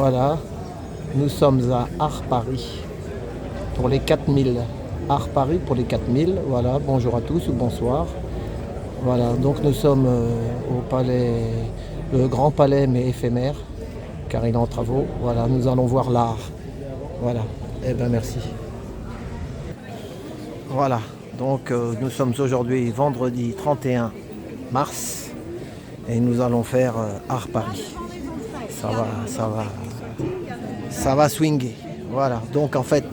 Voilà, nous sommes à Art Paris pour les 4000. Art Paris pour les 4000. Voilà, bonjour à tous ou bonsoir. Voilà, donc nous sommes au palais, le grand palais mais éphémère, car il est en travaux. Voilà, nous allons voir l'art. Voilà, eh bien merci. Voilà, donc nous sommes aujourd'hui vendredi 31 mars et nous allons faire Art Paris. Ça va swinguer. Voilà, donc en fait,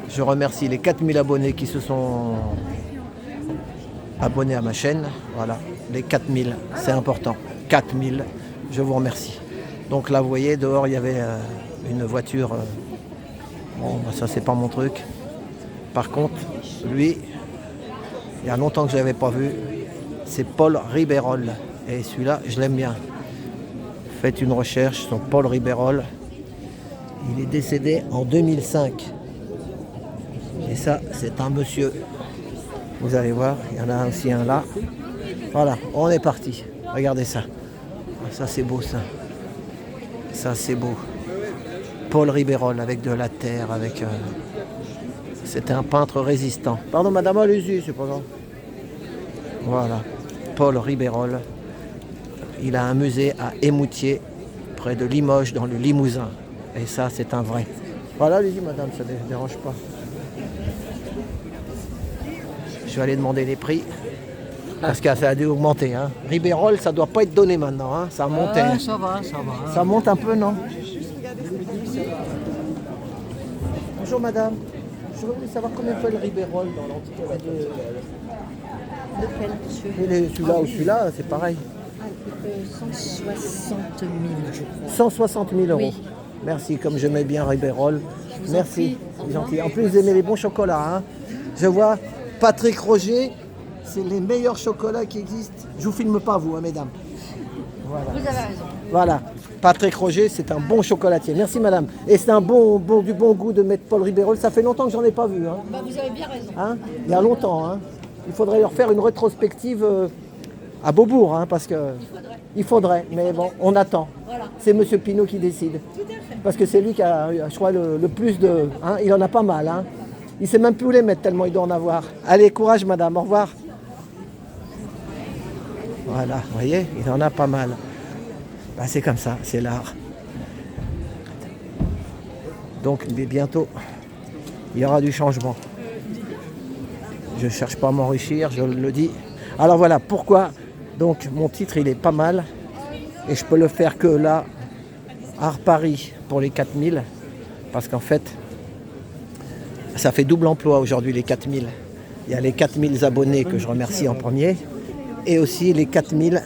je remercie les 4000 abonnés qui se sont abonnés à ma chaîne. Voilà, les 4000, c'est important. 4000, je vous remercie. Donc là, vous voyez, dehors, il y avait une voiture. Bon, bah, ça, c'est pas mon truc. Par contre, lui, il y a longtemps que je ne l'avais pas vu. C'est Paul Ribérol. Et celui-là, je l'aime bien. Faites une recherche sur Paul Ribérol. Il est décédé en 2005. Et ça, c'est un monsieur. Vous allez voir, il y en a aussi un là. Voilà, on est parti. Regardez ça. Ça, c'est beau, ça. Ça, c'est beau. Paul Ribérol avec de la terre, avec... C'était un peintre résistant. Pardon, madame, allez-y, c'est pas grave. Voilà, Paul Ribérol. Il a un musée à Émoutier, près de Limoges, dans le Limousin. Et ça, c'est un vrai. Voilà, allez-y, madame, ça ne dérange pas. Je vais aller demander les prix. Parce que ça a dû augmenter. Hein. Ribérol, ça ne doit pas être donné maintenant. Hein. Ça monte. Ça va. Ça monte un peu, non? Bonjour, madame. Je voulais savoir combien fait le Ribérol dans l'antiquaire. Lequel, monsieur? Celui-là ou celui-là, c'est pareil. 160 000, je crois. 160 000 euros. Oui. Merci, comme j'aimais bien Ribérol. Merci, en c'est gentil. prie. En plus, vous aimez les bons chocolats. Hein. Je vois Patrick Roger, c'est les meilleurs chocolats qui existent. Je vous filme pas, vous, hein, mesdames. Voilà. Vous avez raison. Voilà. Patrick Roger, c'est un bon chocolatier. Merci, madame. Et c'est du bon goût de mettre Paul Ribérol. Ça fait longtemps que j'en ai pas vu. Hein. Bah, vous avez bien raison. Hein, il y a longtemps. Hein. Il faudrait leur faire une rétrospective à Beaubourg, hein, parce que il faudrait. Mais bon, on attend. Voilà. C'est monsieur Pinault qui décide. Tout à fait. Parce que c'est lui qui a, je crois, le plus de... Hein, il en a pas mal. Hein. Il ne sait même plus où les mettre tellement il doit en avoir. Allez, courage, madame. Au revoir. Voilà, vous voyez, il en a pas mal. Ben, c'est comme ça, c'est l'art. Donc bientôt, il y aura du changement. Je ne cherche pas à m'enrichir, je le dis. Alors voilà, pourquoi donc mon titre il est pas mal. Et je peux le faire que là, Art Paris pour les 4000. Parce qu'en fait, ça fait double emploi aujourd'hui les 4000. Il y a les 4000 abonnés que je remercie en premier. Et aussi les 4000,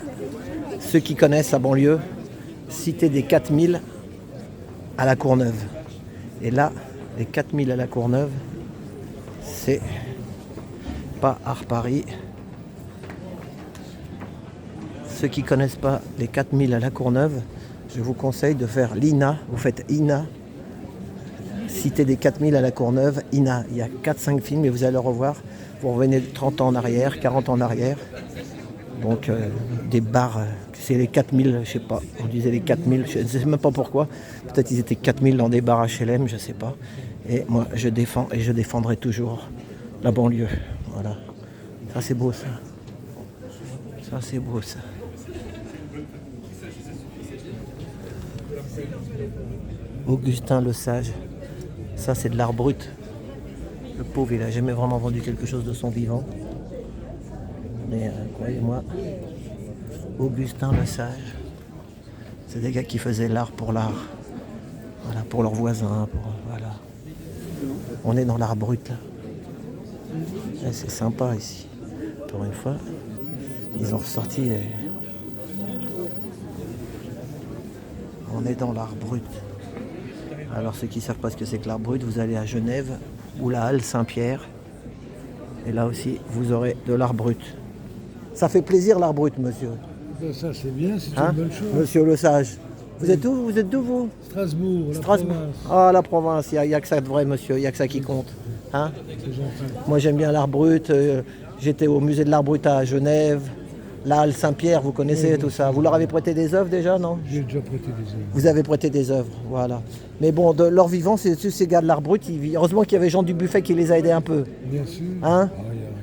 ceux qui connaissent la banlieue, cité des 4000 à la Courneuve. Et là, les 4000 à la Courneuve, c'est pas Art Paris. Ceux qui ne connaissent pas les 4000 à la Courneuve, je vous conseille de faire l'INA. Vous faites INA, cité des 4000 à la Courneuve, INA. Il y a 4-5 films et vous allez le revoir. Vous revenez de 30 ans en arrière, 40 ans en arrière. Donc des bars, c'est les 4000, je sais pas, on disait les 4000, je ne sais même pas pourquoi. Peut-être ils étaient 4000 dans des bars HLM, je ne sais pas. Et moi je défends et je défendrai toujours la banlieue. Voilà. Ça c'est beau ça. Ça c'est beau ça. Augustin Le Sage. Ça c'est de l'art brut. Le pauvre il n'a jamais vraiment vendu quelque chose de son vivant. Mais croyez-moi, Augustin Le Sage, c'est des gars qui faisaient l'art. Voilà, pour leurs voisins. Voilà. On est dans l'art brut là. Et c'est sympa ici. Pour une fois, ils ont ressorti. On est dans l'art brut. Alors ceux qui ne savent pas ce que c'est que l'art brut, vous allez à Genève ou la Halle Saint-Pierre. Et là aussi, vous aurez de l'art brut. Ça fait plaisir l'art brut, monsieur. Ça c'est bien, c'est Hein, une bonne chose. monsieur Le Sage. Vous êtes où? Vous êtes d'où vous? Strasbourg, la Strasbourg. province. Ah, la province, il n'y a que ça de vrai, monsieur, il n'y a que ça qui compte. Hein, C'est gentil. moi j'aime bien l'art brut. J'étais au musée de l'art brut à Genève. La Halle Saint-Pierre, vous connaissez Oui, tout bien ça. sûr. Vous leur avez prêté des œuvres déjà, non? J'ai déjà prêté des œuvres. Vous avez prêté des œuvres, voilà. Mais bon, de leur vivant, ces gars de l'art brut, heureusement qu'il y avait Jean Dubuffet qui les a aidés un peu. Bien sûr. Hein?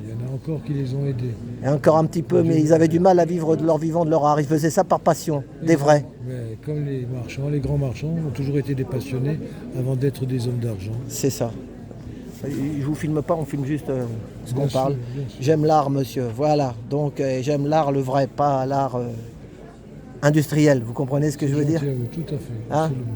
Il y en a encore qui les ont aidés. Et encore un petit peu, mais ils avaient du mal à vivre de leur vivant, de leur art. Ils faisaient ça par passion, des vrais. Mais comme les marchands, les grands marchands ont toujours été des passionnés avant d'être des hommes d'argent. C'est ça. Je vous filme pas, on filme juste ce qu'on Bien sûr, parle. bien sûr. J'aime l'art, monsieur. Voilà. Donc j'aime l'art le vrai, pas l'art industriel. Vous comprenez ce que je veux dire? Gentil à vous, tout à fait. Hein? Absolument.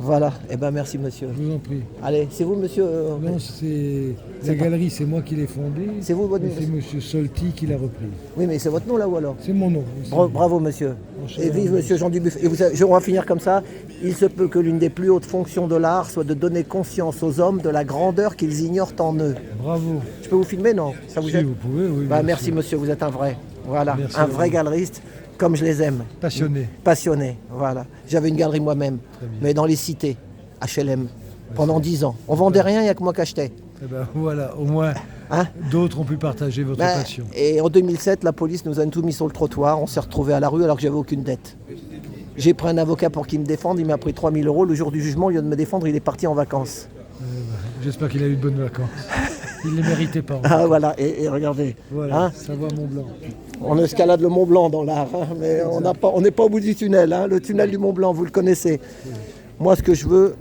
Voilà. Eh ben merci, monsieur. Je vous en prie. Allez, c'est vous, monsieur. Non, c'est la galerie, c'est moi qui l'ai fondée. C'est vous, votre et c'est monsieur Solti qui l'a repris. Oui, mais c'est votre nom là ou alors? C'est mon nom. aussi. Bravo, monsieur. Et vive monsieur Jean Dubuffet. Et on va finir comme ça. Il se peut que l'une des plus hautes fonctions de l'art soit de donner conscience aux hommes de la grandeur qu'ils ignorent en eux. Bravo. Je peux vous filmer, non? Ça vous Si aide? vous pouvez, oui. Bah, bien merci, sûr. monsieur, vous êtes un vrai. Voilà, Merci un à vrai vous. galeriste, comme je les aime. Passionné. Passionné, voilà. J'avais une galerie moi-même, Très bien. mais dans les cités, HLM, pendant 10 ans. On vendait rien, il n'y a que moi qui achetais. Eh ben, voilà, au moins Hein? d'autres ont pu partager votre Ben, passion. et en 2007, la police nous a tout mis sur le trottoir. On s'est retrouvés à la rue alors que j'avais aucune dette. J'ai pris un avocat pour qu'il me défende. Il m'a pris 3 000 €. Le jour du jugement, au lieu de me défendre, il est parti en vacances. J'espère qu'il a eu de bonnes vacances. Il ne les méritait pas. Ah voilà, et regardez. Voilà, Hein, ça va Mont Blanc. on escalade le Mont Blanc dans l'art, hein, mais on n'est pas au bout du tunnel. Hein. Le tunnel du Mont Blanc, vous le connaissez. Moi, ce que je veux,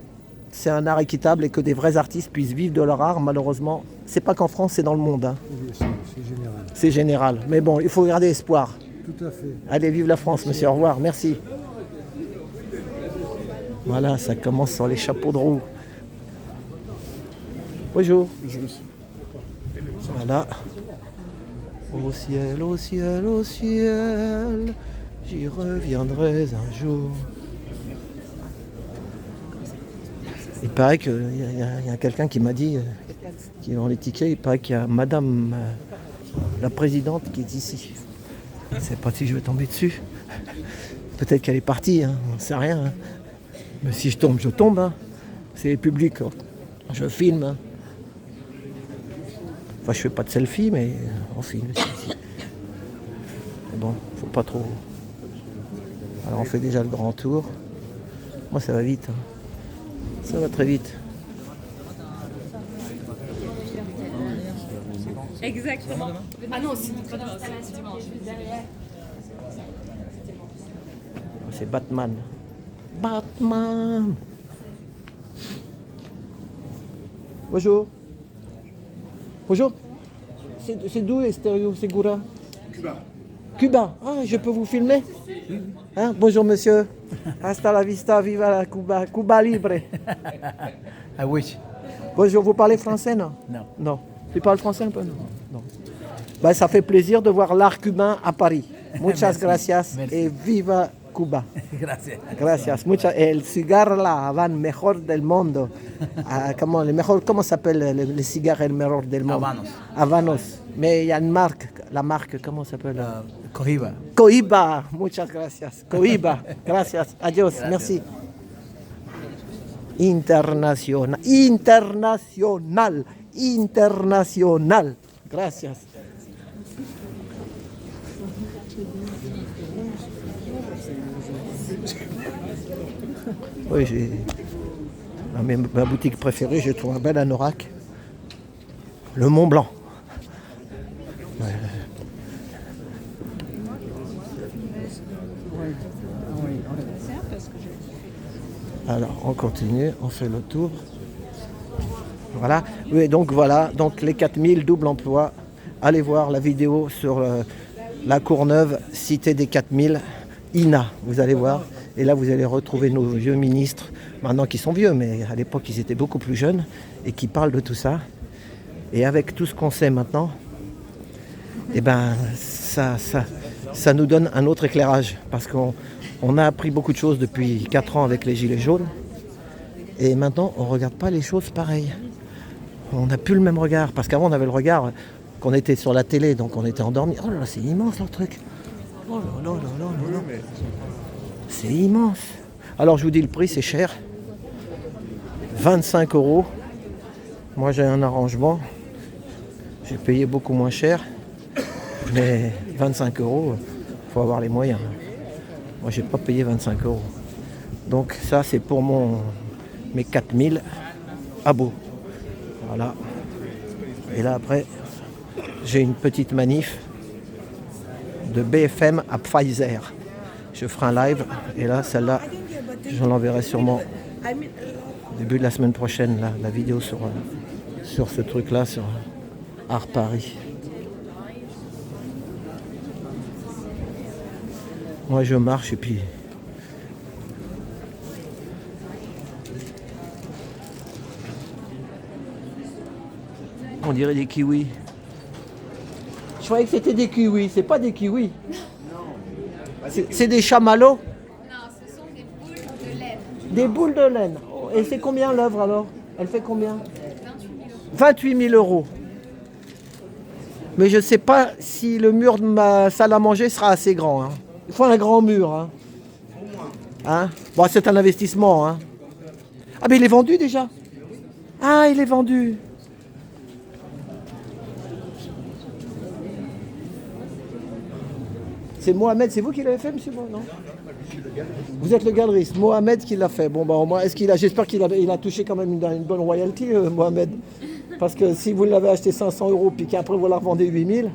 c'est un art équitable et que des vrais artistes puissent vivre de leur art. Malheureusement, c'est pas qu'en France, c'est dans le monde. Hein. C'est général. C'est général. Mais bon, il faut garder espoir. Tout à fait. Allez, vive la France, monsieur. Au revoir. Merci. Voilà, ça commence sur les chapeaux de roue. Bonjour. Voilà. Au ciel, au ciel, au ciel, j'y reviendrai un jour. Il paraît qu'il y a quelqu'un qui m'a dit, qui est dans les tickets, il paraît qu'il y a madame la présidente qui est ici. Je ne sais pas si je vais tomber dessus. Peut-être qu'elle est partie, hein, on ne sait rien. Hein. Mais si je tombe, je tombe. Hein. C'est public. Hein. Je filme. Hein. Enfin, je fais pas de selfie, mais on filme. Mais bon, faut pas trop. Alors on fait déjà le grand tour. Moi, ça va vite. Hein. Ça va très vite. Exactement. Ah non, c'est notre installation. C'est Batman. Batman. Bonjour. Bonjour. C'est d'où les stéréos, c'est Goura? Cuba. Cuba. Ah, je peux vous filmer? Hein? Bonjour monsieur. Hasta la vista, viva la Cuba. Cuba libre. I wish. Bonjour, vous parlez français, non? Non. Non. Tu parles français un peu? Non. Non. Ben, ça fait plaisir de voir l'art cubain à Paris. Muchas Merci. gracias Merci. et viva Cuba. Gracias. Gracias. El cigarro la Havana mejor del mundo. Ah, ¿cómo s'appelle le cigarro el mejor del mundo? Habanos. Habanos. Mais il y a une marque. La marque, comment s'appelle? Cohiba. Cohiba. Muchas gracias. Cohiba. Gracias. Adiós. Gracias. Merci. Internacional. Internacional. Internacional. Gracias. Oui, j'ai ma boutique préférée, j'ai trouvé un bel anorak. Le Mont Blanc. Ouais. Alors, on continue, on fait le tour. Voilà. Oui, donc voilà, donc les 4000 double emploi. Allez voir la vidéo sur la Courneuve, cité des 4000, INA, vous allez voir. Et là, vous allez retrouver nos vieux ministres, maintenant qui sont vieux, mais à l'époque, ils étaient beaucoup plus jeunes, et qui parlent de tout ça. Et avec tout ce qu'on sait maintenant, eh ben, ça nous donne un autre éclairage, parce qu'on a appris beaucoup de choses depuis 4 ans avec les Gilets jaunes, et maintenant, on ne regarde pas les choses pareilles. On n'a plus le même regard, parce qu'avant, on avait le regard qu'on était sur la télé, donc on était endormi. Oh là là, c'est immense leur truc. Oh là là là là là là. C'est immense. Alors je vous dis le prix, c'est cher. 25 €. Moi j'ai un arrangement. J'ai payé beaucoup moins cher. Mais 25 €, faut avoir les moyens. Moi, j'ai pas payé 25 euros. Donc ça, c'est pour mes 4000 abos. Voilà. Et là, après, j'ai une petite manif de BFM à Pfizer. Je ferai un live. Et là, celle-là, je l'enverrai sûrement au début de la semaine prochaine, là, la vidéo sur ce truc-là, sur Art Paris. Moi, je marche et puis... On dirait des kiwis. Je croyais que c'était des kiwis. C'est pas des kiwis. C'est des chamallows. Non, ce sont des boules de laine. Des boules de laine. Oh, et c'est combien l'œuvre alors? Elle fait combien? 28 000 euros. Mais je ne sais pas si le mur de ma salle à manger sera assez grand. Hein. Il faut un grand mur. Hein. Hein? Bon, c'est un investissement. Hein. Ah, mais il est vendu déjà? Ah, il est vendu. C'est Mohamed, c'est vous qui l'avez fait, monsieur? Non. Vous êtes le galeriste, Mohamed qui l'a fait. Bon, bah, au moins, j'espère qu'il a touché quand même une bonne royalty, Mohamed. Parce que si vous l'avez acheté 500 euros, puis qu'après vous la revendez 8000,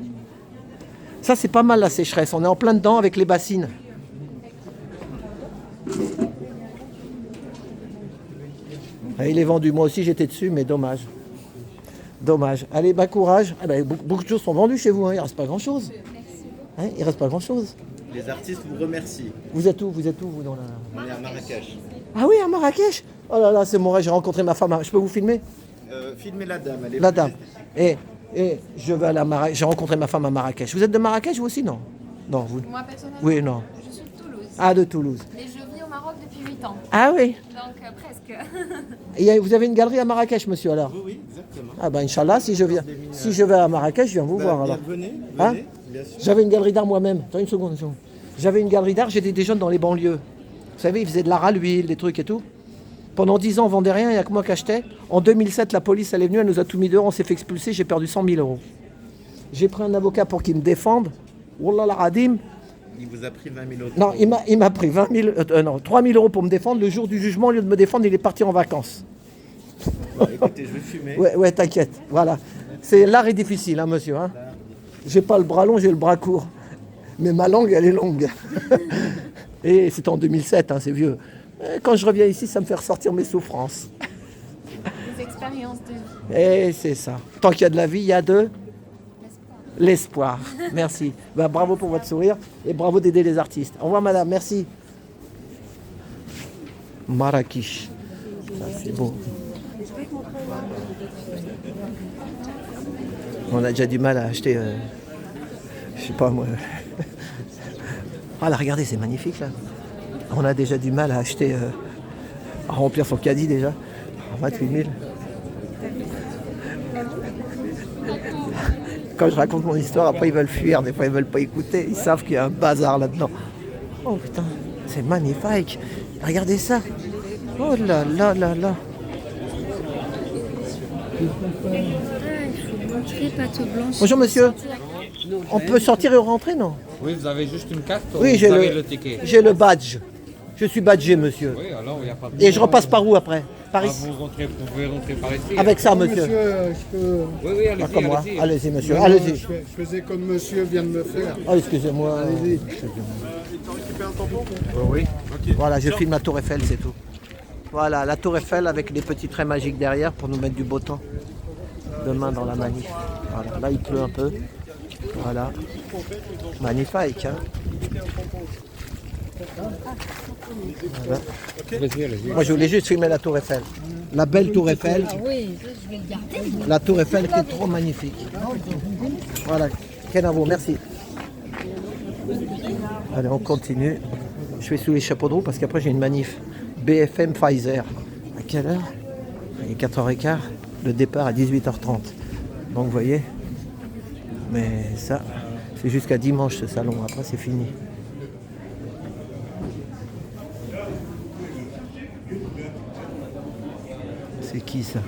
ça c'est pas mal la sécheresse. On est en plein dedans avec les bassines. Ah, il est vendu. Moi aussi j'étais dessus, mais dommage. Dommage. Allez, bas courage. Ah, bah, beaucoup de choses sont vendues chez vous, hein. Il ne reste pas grand-chose. Hein, il reste pas grand-chose. Les artistes vous remercient. Vous êtes où vous dans la... On est à Marrakech. Ah oui, à Marrakech. Oh là là, c'est mon rêve, j'ai rencontré ma femme. Je peux vous filmer? Filmez la dame. Elle est La dame. Et je vais aller à Marrakech. J'ai rencontré ma femme à Marrakech. Vous êtes de Marrakech, vous aussi? Non. Non, vous. Moi, personnellement, Oui, non. je suis de Toulouse. Ah, de Toulouse. Mais je vis au Maroc depuis 8 ans. Ah oui. Donc, presque. Et vous avez une galerie à Marrakech, monsieur, alors? Oui, exactement. Ah ben, Inch'Allah, si je vais à Marrakech, je viens vous voir, alors. Venez, Hein? bien sûr. J'avais une galerie d'art moi-même. Attends une seconde. J'avais une galerie d'art, j'étais des jeunes dans les banlieues. Vous savez, ils faisaient de l'art à l'huile, des trucs et tout. Pendant 10 ans, on vendait rien, il n'y a que moi qui achetais. En 2007, la police, elle est venue, elle nous a tout mis dehors, on s'est fait expulser, j'ai perdu 100 000 euros. J'ai pris un avocat pour qu'il me défende. Wallah la radim. Il vous a pris 20 000 euros. Non, il m'a pris 3 000 euros pour me défendre. Le jour du jugement, au lieu de me défendre, il est parti en vacances. Bon, écoutez, je vais fumer. Ouais, t'inquiète. Voilà. L'art est difficile, hein, monsieur. Hein. J'ai pas le bras long, j'ai le bras court. Mais ma langue, elle est longue. Et c'est en 2007, hein, c'est vieux. Quand je reviens ici, ça me fait ressortir mes souffrances. Les expériences de vie. Et c'est ça. Tant qu'il y a de la vie, il y a de l'espoir. Merci. Ben, bravo pour votre sourire et bravo d'aider les artistes. Au revoir, madame. Merci. Marrakech. Ça, c'est beau. On a déjà du mal à acheter, je sais pas moi. Ah là, regardez, c'est magnifique là. On a déjà du mal à acheter, à remplir son caddie déjà. 28 000. Quand je raconte mon histoire, après ils veulent fuir, des fois ils veulent pas écouter, ils savent qu'il y a un bazar là-dedans. Oh putain, c'est magnifique. Regardez ça. Oh là là là là. Bonjour monsieur. On peut sortir et rentrer, non? Oui, vous avez juste une carte. Oui, vous avez le ticket. j'ai le badge. Je suis badgé, monsieur. Oui, alors il n'y a pas de... Et je repasse par où après? Par ici? Vous pouvez rentrer par ici. Avec ça, monsieur. Monsieur, je peux... Oui, oui, allez-y. Pas comme moi. allez-y. Allez-y, monsieur. Non, Allez-y. je faisais comme monsieur vient de me faire. Oh, excusez-moi. Allez-y. Oui. Voilà, je filme la tour Eiffel, c'est tout. Voilà, la tour Eiffel avec les petits traits magiques derrière pour nous mettre du beau temps. Demain dans la manif. Voilà, là il pleut un peu. Voilà. Magnifique, hein. Voilà. Vas-y, allez-y. Moi je voulais juste filmer la tour Eiffel. La belle tour Eiffel. Oui, je vais le garder. La tour Eiffel qui est trop magnifique. Voilà, Kenavo, merci. Allez, on continue. Je vais sous les chapeaux de roue parce qu'après j'ai une manif. BFM Pfizer. À quelle heure? Il est 4h15. Le départ à 18h30. Donc vous voyez. Mais ça, c'est jusqu'à dimanche ce salon. Après c'est fini. C'est qui ça?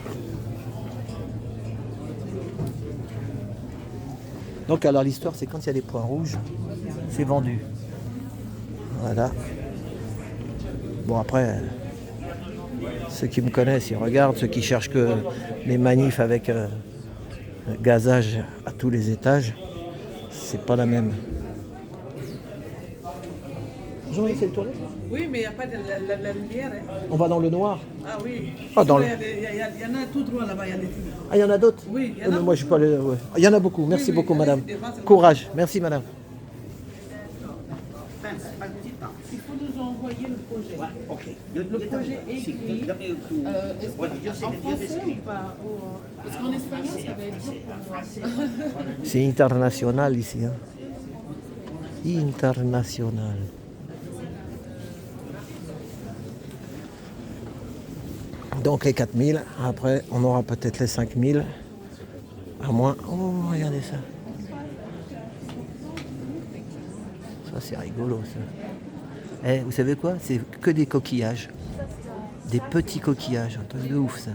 Donc alors l'histoire c'est quand il y a des points rouges, C'est vendu. Voilà. Bon après, ceux qui me connaissent, ils regardent. Ceux qui cherchent que les manifs avec gazage à tous les étages, c'est pas la même. Jean-Yves, c'est le toilette? Oui, mais il n'y a pas de la lumière. Hein. On va dans le noir. Ah oui. Ah, dans le... Il y en a tout droit là-bas, il y a des filles. Ah, il y en a d'autres? Oui, il y en a. Mais moi, je suis pas allé. Ouais. Il y en a beaucoup. Merci beaucoup, madame. Courage. Merci, madame. Il faut nous envoyer le projet. Le projet écrit. En français ou pas? Parce qu'en espagnol, ça va être dur pour moi. C'est international ici. Hein. International. Donc les 4000, après on aura peut-être les 5000, à moins... Oh, regardez ça. Ça c'est rigolo ça. Eh, vous savez quoi? C'est que des coquillages. Des petits coquillages, un truc de ouf ça.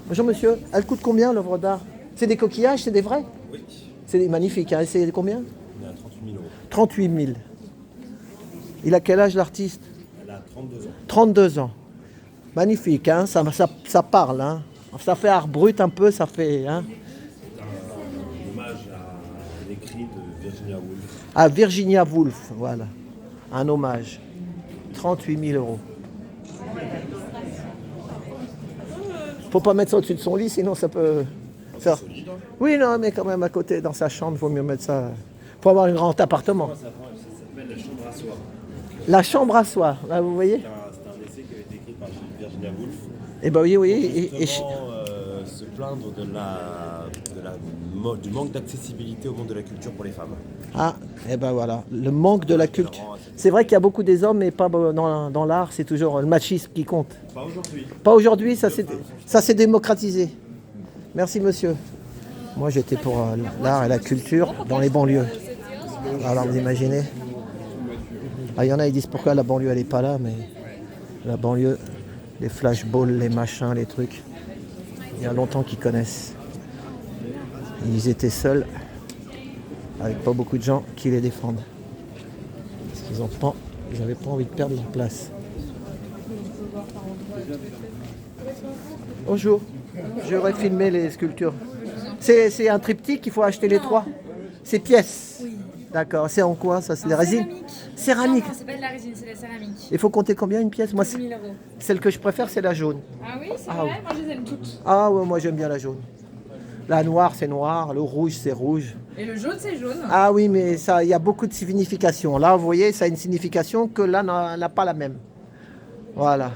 Bonjour monsieur, elle coûte combien l'œuvre d'art? C'est des coquillages, c'est des vrais? Oui. C'est magnifique, hein. C'est combien? On est à 38 000 euros. 38 000. Il a quel âge l'artiste? Elle a 32 ans. 32 ans. Magnifique, hein, ça parle. Hein. Ça fait art brut un peu, ça fait... Hein. C'est un hommage à l'écrit de Virginia Woolf. À Virginia Woolf, voilà. Un hommage. 38 000 euros. Faut pas mettre ça au-dessus de son lit, sinon ça peut... faire... Solide. Oui, non, mais quand même à côté, dans sa chambre, il vaut mieux mettre ça... Faut avoir un grand appartement. Ça s'appelle La chambre à soie. La chambre à soie, là, vous voyez? C'est un essai qui a été écrit par Virginia Woolf. Eh ben oui, oui. Justement, se plaindre du manque d'accessibilité au monde de la culture pour les femmes. Ah, et ben voilà, le manque de la culture. C'est vrai qu'il y a beaucoup des hommes, mais pas dans l'art, c'est toujours le machisme qui compte. Pas aujourd'hui. Pas aujourd'hui, ça s'est démocratisé. Merci monsieur. Moi j'étais pour l'art et la culture dans les banlieues. Alors vous imaginez. Ah, il y en a, ils disent pourquoi la banlieue elle n'est pas là, mais la banlieue, les flashballs, les machins, les trucs, il y a longtemps qu'ils connaissent. Ils étaient seuls, avec pas beaucoup de gens qui les défendent. Parce qu'ils n'avaient pas envie de perdre leur place. Bonjour, j'aurais filmé les sculptures. C'est un triptyque, il faut acheter les trois. C'est pièces. Oui. D'accord, c'est en quoi ça? C'est des résines? Céramique. Non, c'est pas de la résine, c'est de la céramique. Il faut compter combien une pièce? Moi, 10 000 euros. celle que je préfère, c'est la jaune. Ah oui, c'est Ah vrai, oui. moi je les aime toutes. Ah ouais, moi j'aime bien la jaune. La noire, c'est noir, le rouge, c'est rouge. Et le jaune, c'est jaune. Ah oui, mais ça, il y a beaucoup de significations. Là, vous voyez, ça a une signification que là, n'a pas la même. Voilà.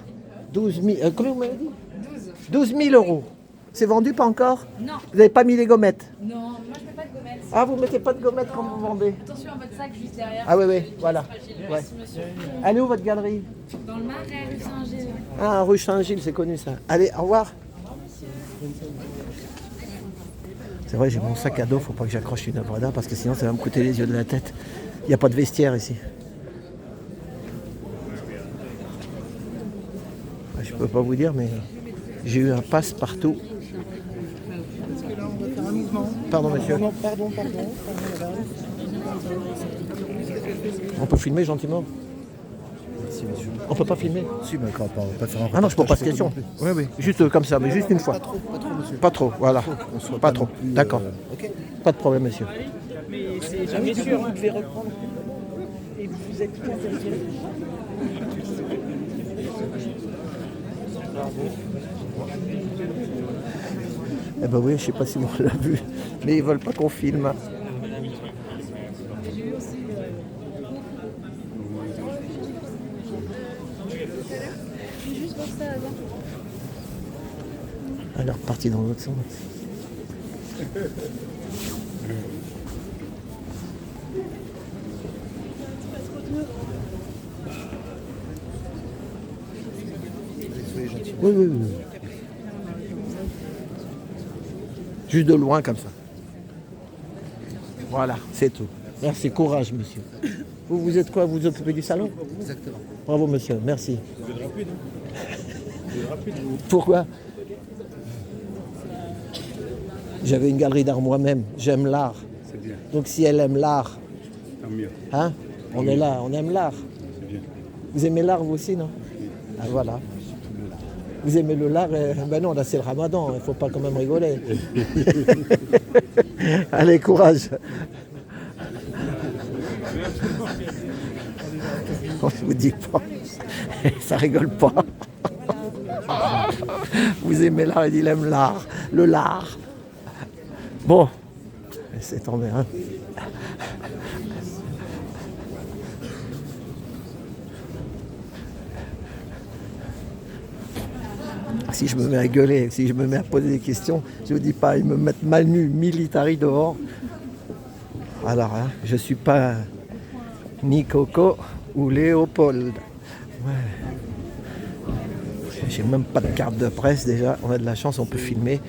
12 000... combien vous m'avez dit? 12 000 euros. C'est vendu, pas encore? Non. Vous n'avez pas mis les gommettes? Non, moi je mets pas de gommettes. Ah, vous mettez pas de gommettes quand vous vendez? Attention à votre sac juste derrière. Ah oui, oui, voilà. Fragile. Ouais. Merci, monsieur. Elle est où votre galerie? Dans le Marais, rue Saint-Gilles. Ah, rue Saint-Gilles, c'est connu ça. Allez, au revoir. C'est vrai, j'ai mon sac à dos, faut pas que j'accroche une œuvre d'art parce que sinon ça va me coûter les yeux de la tête. Il n'y a pas de vestiaire ici. Je peux pas vous dire, mais j'ai eu un passe-partout. Pardon, monsieur. Pardon. On peut filmer gentiment? On peut pas filmer? Si, mais on va pas faire un Ah non, je pose pas de reportage questions. photo non Oui, juste comme ça, mais juste une fois. Pas trop, monsieur. Pas trop, voilà. On soit Pas non trop, plus, d'accord. ok. Pas de problème, monsieur. Jamais sûr. Vous devez reprendre. Et vous êtes tout intéressé. Eh ben oui, je sais pas si on l'a vu, mais ils veulent pas qu'on filme. Elle est repartie dans l'autre sens. Oui. Juste de loin comme ça. Voilà, c'est tout. Merci, courage, monsieur. Vous êtes quoi? Vous vous occupez du salon? Exactement. Bravo, monsieur, merci. Vous êtes rapide, hein? Vous êtes rapide, vous. Pourquoi? J'avais une galerie d'art moi-même. J'aime l'art. C'est bien, Donc si elle aime l'art, tant mieux. hein, on est là, on aime l'art. C'est bien. Vous aimez l'art vous aussi, non? Ah voilà. Vous aimez le lard? Ben non, là c'est le ramadan, il ne faut pas quand même rigoler. Allez, courage. Je vous dis pas, ça rigole pas. Vous aimez l'art, il aime l'art, le lard. Bon, c'est tombé, hein. Si je me mets à gueuler, si je me mets à poser des questions, je vous dis pas, ils me mettent mal nu, militari dehors. Alors, hein, je suis pas ni Coco ou Léopold. Ouais. J'ai même pas de carte de presse déjà. On a de la chance, on peut filmer.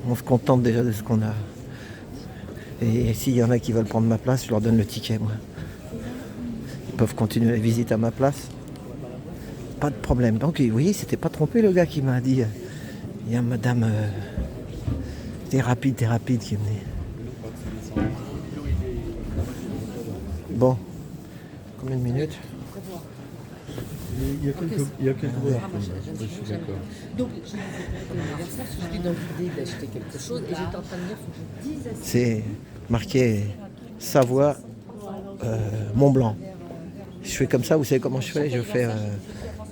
On se contente déjà de ce qu'on a. Et s'il y en a qui veulent prendre ma place, je leur donne le ticket, moi. Ils peuvent continuer la visite à ma place. Pas de problème. Donc, vous voyez, c'était pas trompé le gars qui m'a dit. Il y a madame. T'es rapide qui est venue. Bon. Combien de minutes? Il y a quelques Je suis d'accord. Donc, j'ai l'anniversaire, parce que j'étais dans l'idée d'acheter quelque chose et j'étais en train de dire qu'il faut que je dise à C'est marqué Savoie, Mont-Blanc. Je fais comme ça, vous savez comment je fais? Je fais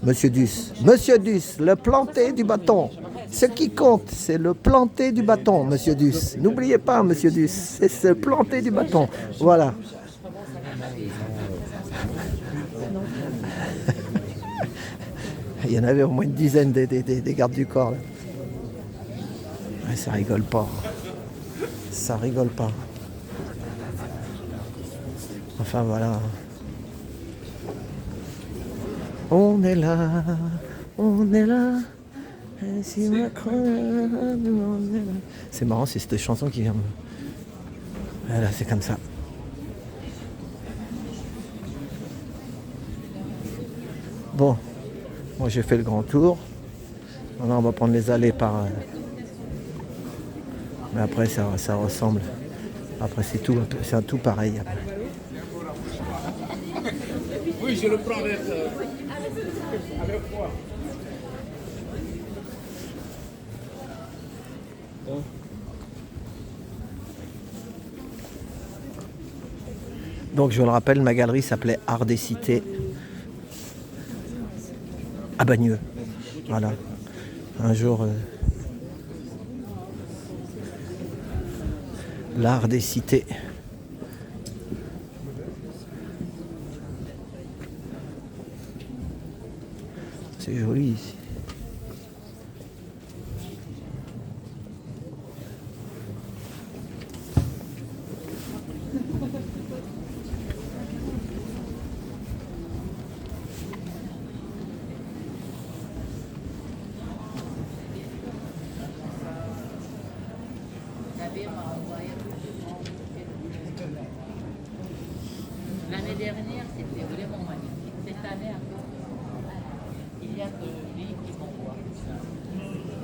Monsieur Duss. Monsieur Duss, le planté du bâton. Ce qui compte, c'est le planté du bâton, Monsieur Duss. N'oubliez pas, Monsieur Duss, c'est ce planté du bâton. Voilà. Il y en avait au moins une dizaine des gardes du corps. Là. Ouais, ça rigole pas. Ça rigole pas. Enfin voilà. On est là, on est là. Et si Macron, on est là. C'est marrant, c'est cette chanson qui vient me... Voilà, c'est comme ça. Bon, moi j'ai fait le grand tour. Maintenant on va prendre les allées par... Mais après ça ressemble. Après c'est tout, c'est un tout pareil. Après. Oui, je le prends avec moi. Donc je le rappelle, ma galerie s'appelait Art des Cités à Bagneux. Voilà. Un jour, l'Art des Cités. C'est joli ici. L'année dernière, c'était vraiment magnifique. Cette année, il y a que lui qui m'envoie.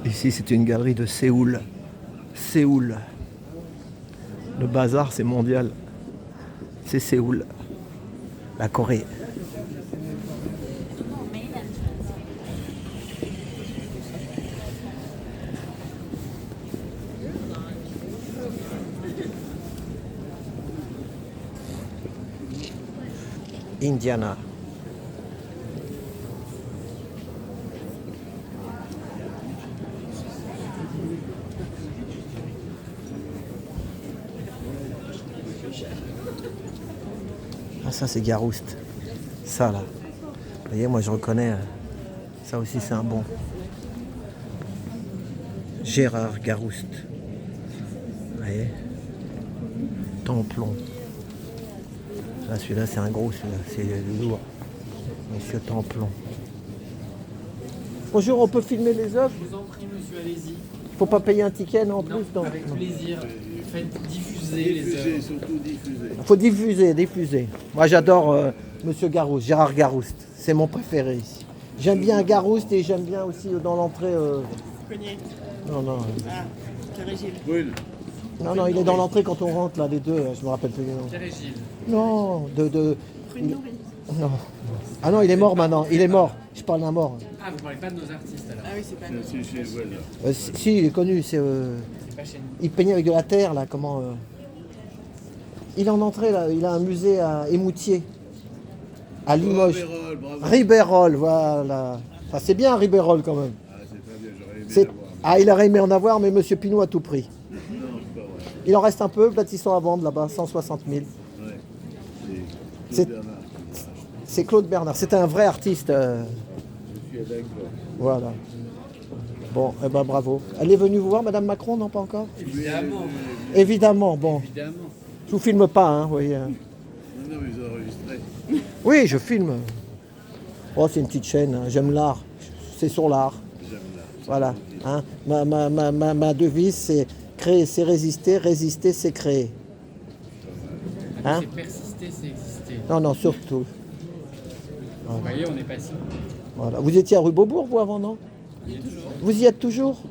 Ici, c'est une galerie de Séoul. Séoul. Le bazar, c'est mondial. C'est Séoul. La Corée. Indiana. Ah ça c'est Garouste. Ça là. Vous voyez, moi je reconnais. Ça aussi c'est un bon. Gérard Garouste. Vous voyez. Templon. Là, celui-là, c'est un gros, celui-là, c'est lourd. Monsieur Templon. Bonjour, on peut filmer les œuvres? Je vous en prie, monsieur, allez-y. Faut pas payer un ticket, non, en plus, non. Avec plaisir. Faites diffuser les œuvres. Surtout diffuser. Faut diffuser. Moi, j'adore Monsieur Garouste, Gérard Garouste. C'est mon préféré ici. J'aime bien Garouste et j'aime bien aussi dans l'entrée... Non. Ah, Carré-Gilles. Brûle. Non, non, il est dans l'entrée quand on rentre, là, les deux, je me rappelle plus les noms. Pierre et Gilles. Non, non. Ah non, il est mort maintenant, il est mort. Je parle d'un mort. Ah, vous parlez pas de nos artistes alors. Ah oui, c'est pas Si, il est connu, c'est... C'est pas chez nous. il peignait avec de la terre, là, comment... Il est en entrée, là, il a un musée à Émoutier, à Limoges. Ribérol, voilà. Ça, c'est bien, Ribérol, quand même. Il aurait aimé en avoir, mais Monsieur Pinot a tout pris. Il en reste un peu, peut-être ils sont à vendre là-bas, 160 000. C'est Claude Bernard. C'était un vrai artiste. Voilà. Bon, eh ben bravo. Elle est venue vous voir, Madame Macron, non pas encore? Évidemment. Évidemment, bon. Évidemment. Je vous filme pas, hein, vous voyez. Non, mais vous enregistrez. Oui, je filme. Oh, c'est une petite chaîne, hein. J'aime l'art. C'est sur l'art. Voilà. Hein. Ma devise, c'est créer, c'est résister, résister, c'est créer. Hein? C'est persister, c'est exister. Non, non, surtout. Vous voyez, on est passé. Voilà. Vous étiez à rue Beaubourg, vous, avant, non? Vous y êtes toujours?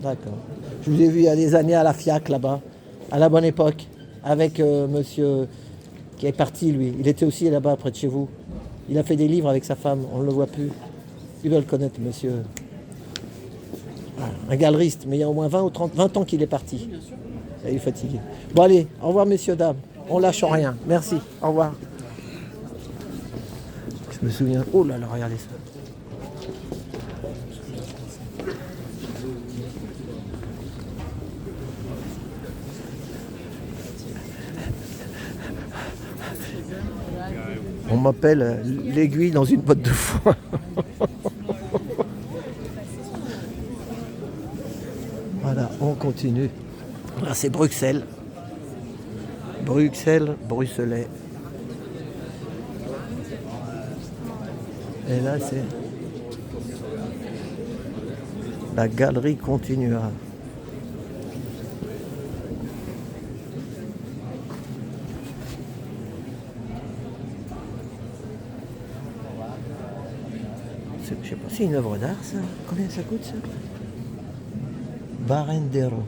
D'accord. Je vous ai vu il y a des années à la FIAC, là-bas, à la bonne époque, avec monsieur qui est parti, lui. Il était aussi là-bas, près de chez vous. Il a fait des livres avec sa femme, on ne le voit plus. Il doit le connaître, monsieur. Un galeriste, mais il y a au moins 20 ans qu'il est parti. Il est fatigué. Bon, allez, au revoir, messieurs, dames. On lâche rien. Merci. Au revoir. Je me souviens. Oh là là, regardez ça. On m'appelle l'aiguille dans une botte de foin. Voilà, on continue. Là, c'est Bruxelles. Bruxelles, bruxelais. Et là, c'est... La galerie continuera. Je sais pas, c'est une œuvre d'art, ça. Combien ça coûte, ça? Barendero.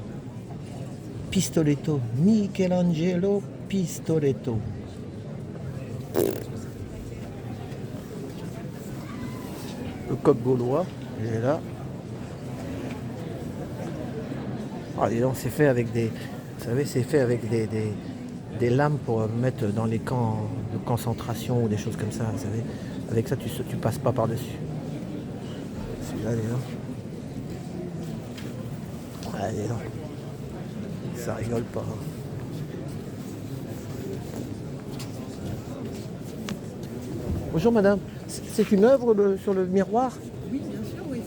Pistoletto. Michelangelo Pistoletto. Le coq gaulois, il est là. Ah, dis donc, c'est fait avec des... Vous savez, c'est fait avec des lames pour mettre dans les camps de concentration ou des choses comme ça, vous savez. Avec ça, tu passes pas par-dessus. Celui-là, il est là. Allez, non. Ça rigole pas. Bonjour madame, c'est une œuvre sur le miroir? Oui, bien sûr, oui.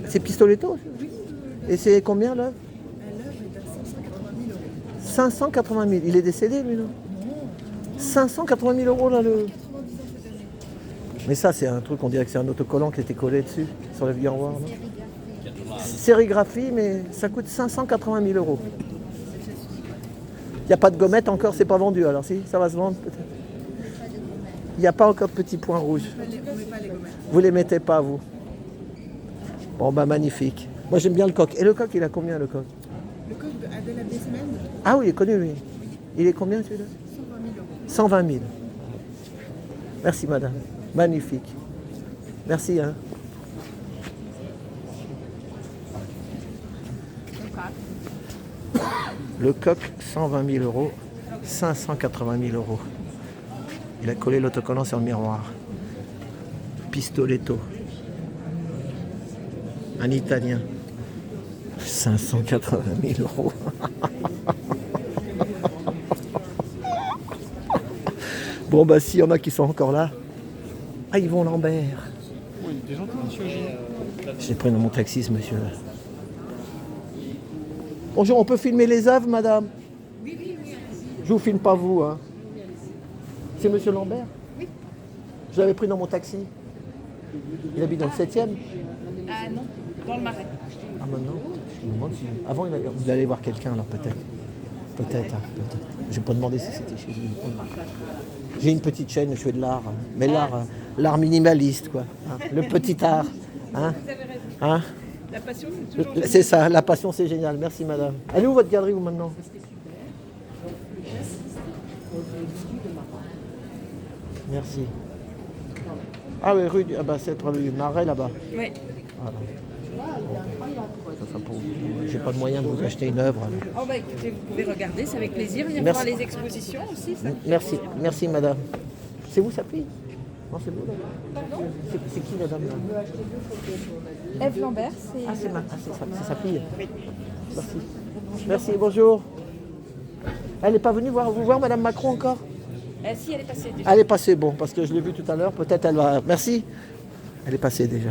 C'est Pistoletto? Oui. Et c'est combien l'œuvre? L'œuvre est à 580 000 euros. 580 000. Il est décédé lui, non? Non. 580 000 euros là le... Mais ça c'est un truc, on dirait que c'est un autocollant qui était collé dessus, sur le miroir. Sérigraphie, mais ça coûte 580 000 euros. Il n'y a pas de gommette encore, c'est pas vendu alors si? Ça va se vendre peut-être? Il n'y a pas encore de petits points rouges. Vous les mettez pas, vous? Bon, bah magnifique. Moi j'aime bien le coq. Et le coq, il a combien le coq? Le coq de Adèle Abdesmen, Ah oui, il est connu lui. Il est combien celui-là? 120 000 euros. 120 000. Merci madame. Magnifique. Merci. Hein. Le coq, 120 000 euros. 580 000 euros. Il a collé l'autocollant sur le miroir. Pistoletto. Un Italien. 580 000 euros. Bon, bah, s'il y en a qui sont encore là. Ah, Yvon Lambert. Oui, des gens qui monsieur Gilles. J'ai pris dans mon taxi, ce monsieur. Bonjour, on peut filmer les œuvres, madame? Oui, oui, oui. Je vous filme pas vous, hein. C'est monsieur Lambert? Oui. Je l'avais pris dans mon taxi. Il habite dans le 7e? Ah non, dans le Marais. Ah maintenant? Je me demande si... Avant, vous allez voir quelqu'un alors peut-être. Peut-être, hein, peut-être. Je vais pas demander si c'était chez lui. J'ai une petite chaîne, je fais de l'art. Mais l'art minimaliste, quoi. Hein, le petit art. Hein? Hein? La passion, c'est toujours... C'est ça, la passion c'est génial. Merci madame. Elle est où votre galerie vous maintenant? Merci. Ah oui, rue du... Ah bah c'est rue du Marais là-bas. Oui. Voilà. J'ai pas de moyen de vous acheter une œuvre. Alors. Oh bah écoutez, vous pouvez regarder, c'est avec plaisir. Venir Merci. voir les expositions aussi. Ça. Merci, merci madame. C'est vous sa fille? Non, c'est vous là. C'est qui madame là? Eve Lambert, c'est... Ah, c'est sa fille. Merci. Merci, bonjour. Elle n'est pas venue vous voir madame Macron encore? Si, elle est passée déjà. Elle est passée, bon, parce que je l'ai vue tout à l'heure, peut-être elle va... Merci. Elle est passée déjà.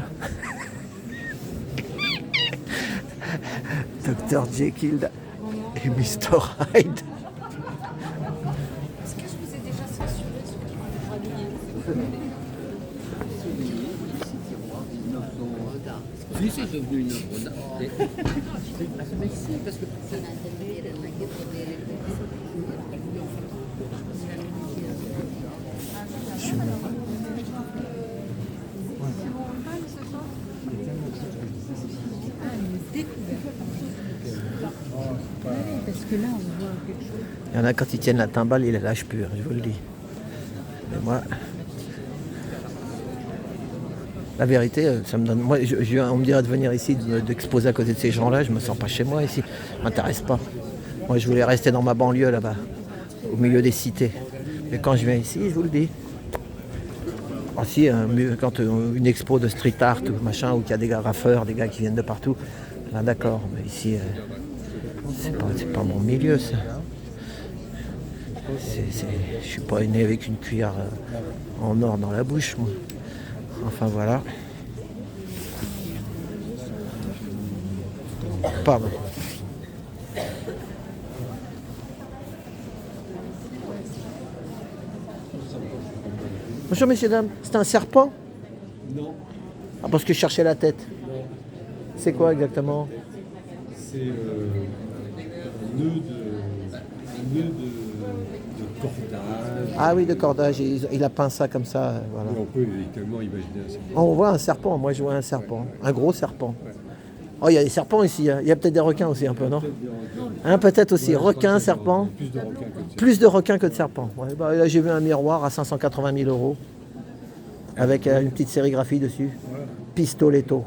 Dr Jekyll et Mr Hyde. Est-ce que je vous ai déjà censuré ce que vous rhabillez? Si, c'est devenu une œuvre d'art. Mais si, parce que... Parce que là, on voit quelque chose. Il y en a quand ils tiennent la timbale, ils la lâchent plus, je vous le dis. Mais moi, la vérité, ça me donne. Moi, on me dirait de venir ici, d'exposer à côté de ces gens-là, je me sens pas chez moi ici. Ça m'intéresse pas. Moi, je voulais rester dans ma banlieue là-bas, au milieu des cités. Mais quand je viens ici, je vous le dis. Ah, si, quand une expo de street art ou machin, où il y a des gars raffeurs, des gars qui viennent de partout, là d'accord, mais ici, c'est pas mon milieu ça. Je suis pas né avec une cuillère en or dans la bouche, moi. Enfin voilà. Pardon. Bonjour messieurs, dames, c'est un serpent? Non, Ah, parce que je cherchais la tête. C'est quoi exactement? c'est un nœud de cordage. Ah oui, de cordage, il a peint ça comme ça, voilà. On peut également imaginer un serpent. On voit un serpent, moi je vois un serpent, un gros serpent. Oh, il y a des serpents ici, hein. Il y a peut-être des requins aussi un peu, non? Hein, peut-être aussi, requins, serpents. Plus de requins que de serpents. Plus de requins que de serpents. Ouais, bah, là j'ai vu un miroir à 580 000 € avec une petite sérigraphie dessus. Voilà. Pistoletto.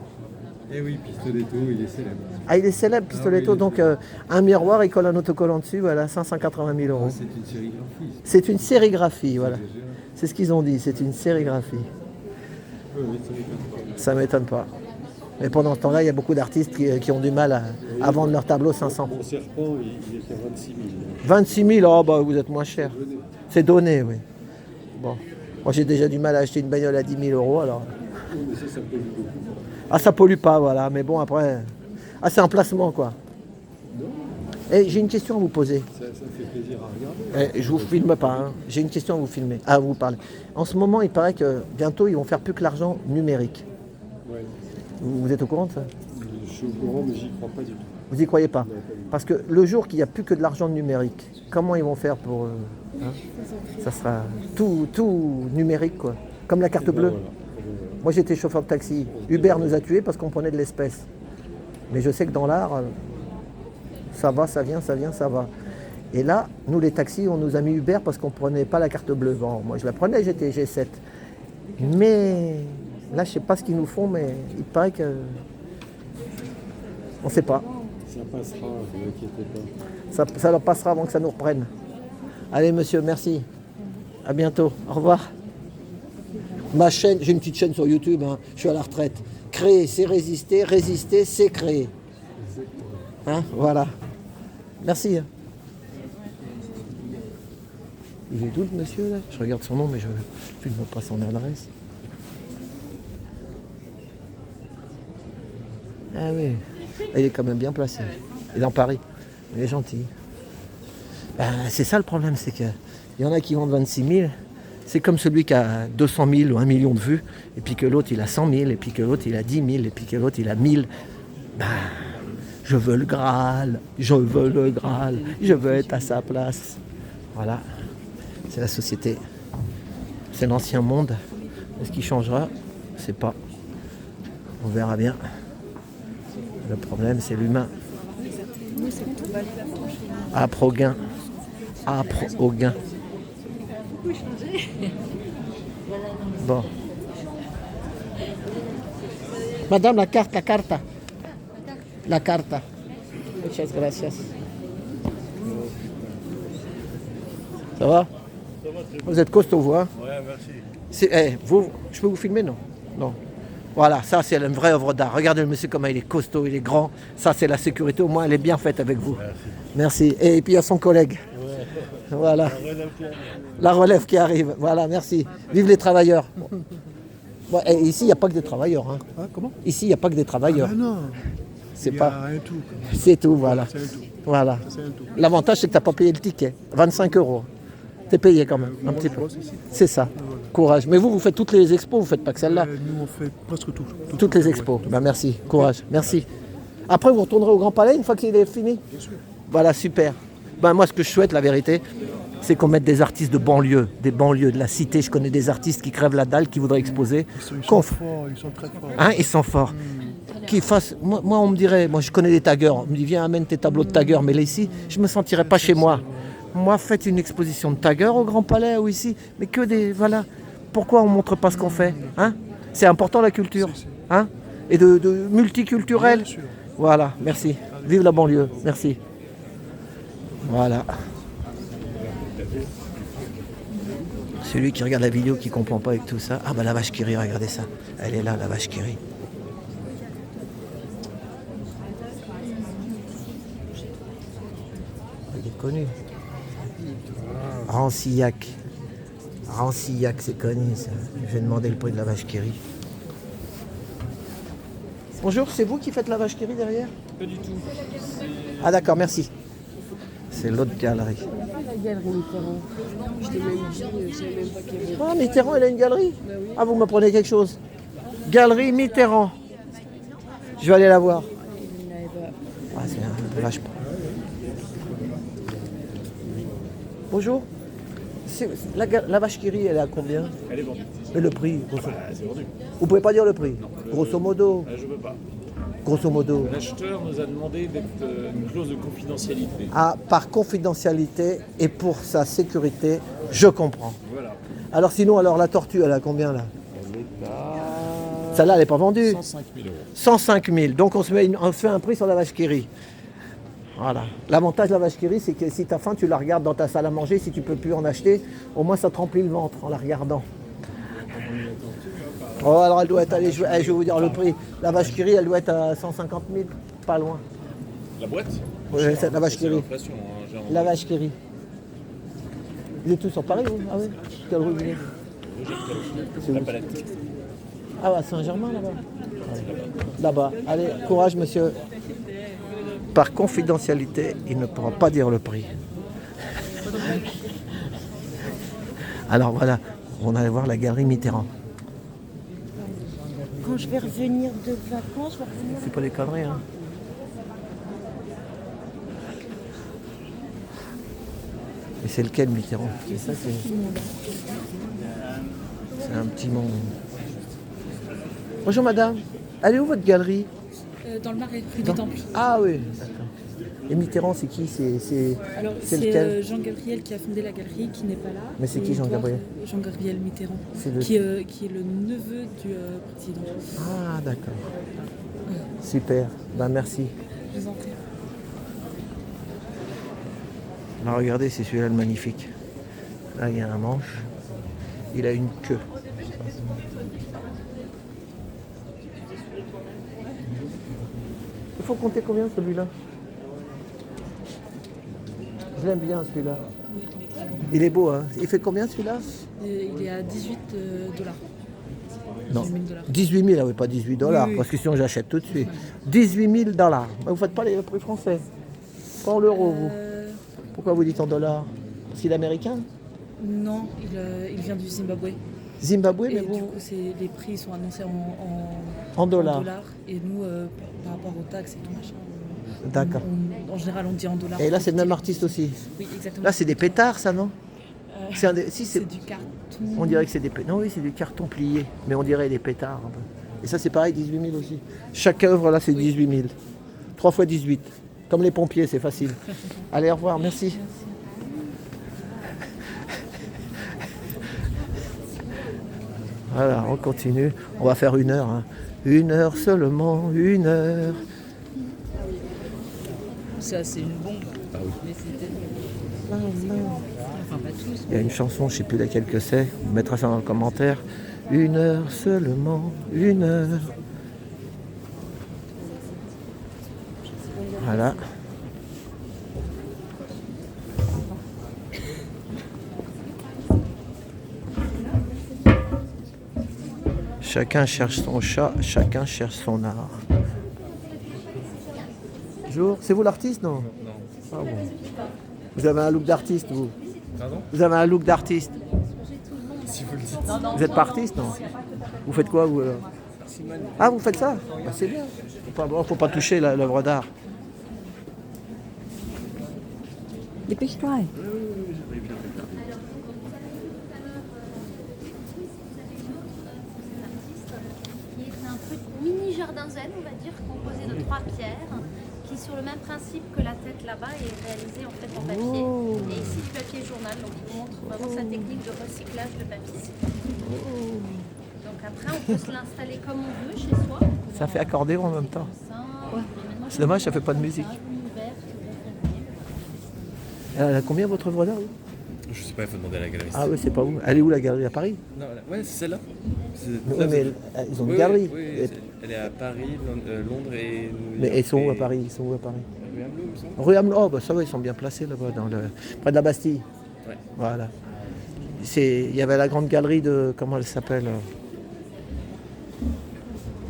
Eh oui, Pistoletto, il est célèbre. Ah, il est célèbre, Pistoletto, oui, donc un miroir, il colle un autocollant dessus, voilà, 580 000 €. C'est une sérigraphie. C'est une sérigraphie, voilà. Exagéré. C'est ce qu'ils ont dit, c'est une sérigraphie. Oui, ça m'étonne pas. Ça m'étonne pas. Mais pendant ce temps-là, il y a beaucoup d'artistes qui ont du mal à vendre leur tableau 500. Mon serpent, il était à 26 000. 26 000, oh bah vous êtes moins cher. C'est donné, oui. Bon. Moi j'ai déjà du mal à acheter une bagnole à 10 000 €, alors. Oui, mais ça pollue beaucoup. Ah, ça pollue pas, voilà. Mais bon, après. Ah, c'est un placement, quoi. Et j'ai une question à vous poser. Ça fait plaisir à regarder. Je vous filme pas, hein. J'ai une question à vous filmer, à vous parler. En ce moment, il paraît que bientôt, ils vont faire plus que l'argent numérique. Ouais. Vous êtes au courant de ça? Je suis au courant, mais j'y crois pas du tout. Vous y croyez pas? Parce que le jour qu'il n'y a plus que de l'argent numérique, comment ils vont faire pour... hein? Ça sera tout numérique, quoi. Comme la carte bleue. Voilà. Moi, j'étais chauffeur de taxi. Uber nous a tués parce qu'on prenait de l'espèce. Mais je sais que dans l'art, ça va, ça vient, ça vient, ça va. Et là, nous, les taxis, on nous a mis Uber parce qu'on ne prenait pas la carte bleue. Bon, moi, je la prenais, j'étais G7. Mais là, je ne sais pas ce qu'ils nous font, mais il paraît que... On ne sait pas. Ça passera, ne vous inquiétez pas. Ça leur passera avant que ça nous reprenne. Allez, monsieur, merci. À bientôt. Au revoir. Ma chaîne, j'ai une petite chaîne sur YouTube, hein. Je suis à la retraite. Créer, c'est résister. Résister, c'est créer. Hein, voilà. Merci. Il est d'où le monsieur là? Je regarde son nom, mais je ne filme pas son adresse. Ah oui. Il est quand même bien placé. Il est dans Paris. Il est gentil. Ben, c'est ça le problème, c'est qu'il y en a qui vendent 26 000. C'est comme celui qui a 200 000 ou 1 million de vues, et puis que l'autre il a 100 000, et puis que l'autre il a 10 000, et puis que l'autre il a 1000. Ben, je veux le Graal, je veux le Graal, je veux être à sa place. Voilà, c'est la société. C'est l'ancien monde. Est-ce qu'il changera? Je ne sais pas. On verra bien. Le problème, c'est l'humain. Âpre au gain. Âpre au gain. Bon. Madame, la carte. La carte. Muchas gracias. Ça va? Vous êtes costaud, vous, hein? Ouais, merci. Vous, je peux vous filmer, non? Non. Voilà, ça c'est une vraie œuvre d'art. Regardez le monsieur comment il est costaud, il est grand. Ça c'est la sécurité, au moins elle est bien faite avec vous. Merci. Et puis il y a son collègue. Ouais. Voilà. La relève qui arrive. Voilà, merci. Vive les travailleurs. Bon, et ici il n'y a pas que des travailleurs. Hein. Ah, comment? Ici il n'y a pas que des travailleurs. Ah non, C'est il y pas. a un tout. C'est tout, voilà. C'est un tout. Voilà. C'est un tout. L'avantage c'est que tu n'as pas payé le ticket. 25 €. T'es payé quand même, un petit peu. C'est ça. Courage. Mais vous faites toutes les expos, vous faites pas que celle-là. Nous, on fait presque tout. Toutes les expos. Ben, merci. Courage. Merci. Après, vous retournerez au Grand Palais une fois qu'il est fini? Bien sûr. Voilà, super. Ben, moi, ce que je souhaite, la vérité, c'est qu'on mette des artistes de banlieue, des banlieues, de la cité. Je connais des artistes qui crèvent la dalle, qui voudraient exposer. Ils sont forts, ils sont très forts. Hein, ils sont forts. Qu'ils fassent. Moi, on me dirait, moi, je connais des taggers. On me dit, viens, amène tes tableaux de taggers. Mais là, ici, je me sentirais pas chez moi. Moi, faites une exposition de taggers au Grand Palais ou ici, mais que des... Voilà. Pourquoi on ne montre pas ce qu'on fait, hein? C'est important la culture, hein? Et de multiculturel. Voilà, merci. Vive la banlieue, merci. Voilà. Celui qui regarde la vidéo qui ne comprend pas avec tout ça. Ah bah la vache qui rit, regardez ça. Elle est là, la vache qui rit. Elle est connue. Rancillac. Rancillac, c'est connu ça. Je vais demander le prix de la vache qui rit. Bonjour, c'est vous qui faites la vache qui rit derrière? Pas du tout. Ah d'accord, merci. C'est l'autre galerie. La galerie Mitterrand. Je t'ai même dit, je savais même pas qu'il y avait. Ah, Mitterrand, il a une galerie? Ah, vous m'apprenez quelque chose. Galerie Mitterrand. Je vais aller la voir. Ah, c'est un vache. Bonjour. La vache qui rit, elle est à combien? Elle est vendue. Et le prix grosso... C'est vendu. Vous pouvez pas dire le prix? Grosso modo. Je ne peux pas. Grosso modo. L'acheteur nous a demandé d'être une clause de confidentialité. Ah, par confidentialité et pour sa sécurité, je comprends. Voilà. Alors sinon, alors la tortue, elle est à combien là? Celle-là, elle n'est pas vendue. 105 000 €. 105 000. Donc on se fait un prix sur la vache qui rit. Voilà. L'avantage de la vache qui rit, c'est que si tu as faim, tu la regardes dans ta salle à manger. Si tu ne peux plus en acheter, au moins ça te remplit le ventre en la regardant. Oh, alors elle doit être, allez, je vais vous dire le prix. La vache qui rit, elle doit être à 150 000, pas loin. La boîte? Oui, c'est la vache qui rit. L'inflation, hein, j'ai La vache qui rit. Vous êtes tous sur Paris, vous? Ah oui? Quelle rue vous êtes? C'est la où? palette. Ah, à Saint-Germain, là-bas? Ouais. Là-bas. Allez, courage, monsieur. Par confidentialité, il ne pourra pas dire le prix. Alors voilà, on allait voir la galerie Mitterrand. Quand je vais revenir de vacances, je vais revenir... C'est pas des conneries, hein. Et c'est lequel Mitterrand? C'est ça, c'est un petit monde. Bonjour madame, elle est où votre galerie? Dans le Marais, rue du Temple. Ah oui, d'accord. Et Mitterrand, c'est qui? Alors, c'est lequel? Jean-Gabriel qui a fondé la galerie, qui n'est pas là. Mais c'est Et qui Jean-Gabriel? Jean-Gabriel Mitterrand, C'est le- qui est le neveu du président. Ah d'accord. Super, ben merci. Je vous en prie. Alors regardez, c'est celui-là le magnifique. Là, il y a un manche. Il a une queue. Il faut compter combien celui-là? Je l'aime bien celui-là. Il est beau, hein? Il fait combien celui-là? Il est à 18 $. Non. 18 000 $. 18 000, ah oui, pas 18 $, Oui. parce que sinon j'achète tout de suite. 18 000 $. Bah, vous ne faites pas les prix français. Pas en euros, vous. Pourquoi vous dites en dollars? Parce qu'il est américain? Non, il vient du Zimbabwe. Zimbabwe, Et mais du vous... coup, les prix sont annoncés En dollars. Et nous, par rapport aux taxes et tout machin, D'accord. en général, on dit en dollars. Et là, c'est le même artiste aussi. Oui, exactement. Là, c'est des pétards, ça, non? Si, c'est du carton. On dirait que c'est des pétards. Non, oui, c'est du carton plié. Mais on dirait des pétards. Un peu. Et ça, c'est pareil, 18 000 aussi. Chaque œuvre, là, c'est 18 000. 3 fois 18. Comme les pompiers, c'est facile. Allez, au revoir, merci. Voilà, on continue. On va faire 1 heure. Hein. 1 heure seulement, 1 heure. Ça, c'est une bombe. Ah oui. Mais c'était... Enfin, pas tous. Il y a une chanson, je ne sais plus laquelle que c'est. On mettra ça dans le commentaire. 1 heure seulement, 1 heure. Voilà. Chacun cherche son chat, chacun cherche son art. Bonjour, c'est vous l'artiste, non? Non. Ah bon. Vous avez un look d'artiste, vous? Pardon? Vous avez un look d'artiste? Si vous le dites. Vous n'êtes pas artiste, non? Vous faites quoi, vous? Ah, vous faites ça? Ah, c'est bien. Faut pas toucher l'œuvre d'art. Dépêche-toi. Qui est un petit mini jardin zen, on va dire, composé de 3 pierres, qui sur le même principe que la tête là-bas est réalisée en fait en papier. Et ici du papier journal, donc il vous montre vraiment sa technique de recyclage de papier. Donc après on peut se l'installer comme on veut chez soi. Ça fait accordéon en même temps. Ouais. C'est dommage, ça fait pas de musique. Elle a combien votre œuvre d'art? Je sais pas, il faut demander à la galerie. Ah oui, c'est pas où. Elle est où la galerie? À Paris? Non, ouais, c'est celle-là. Oui, mais ils ont une galerie. Oui, elle est à Paris, Londres et New York. Mais ils sont où à Paris? Ils sont où à Paris? Rue Hamelot, il me semble. Rue Hamelot, oh, bah ça va, ils sont bien placés là-bas, près de la Bastille. Ouais. Voilà. Il y avait la grande galerie de. Comment elle s'appelle?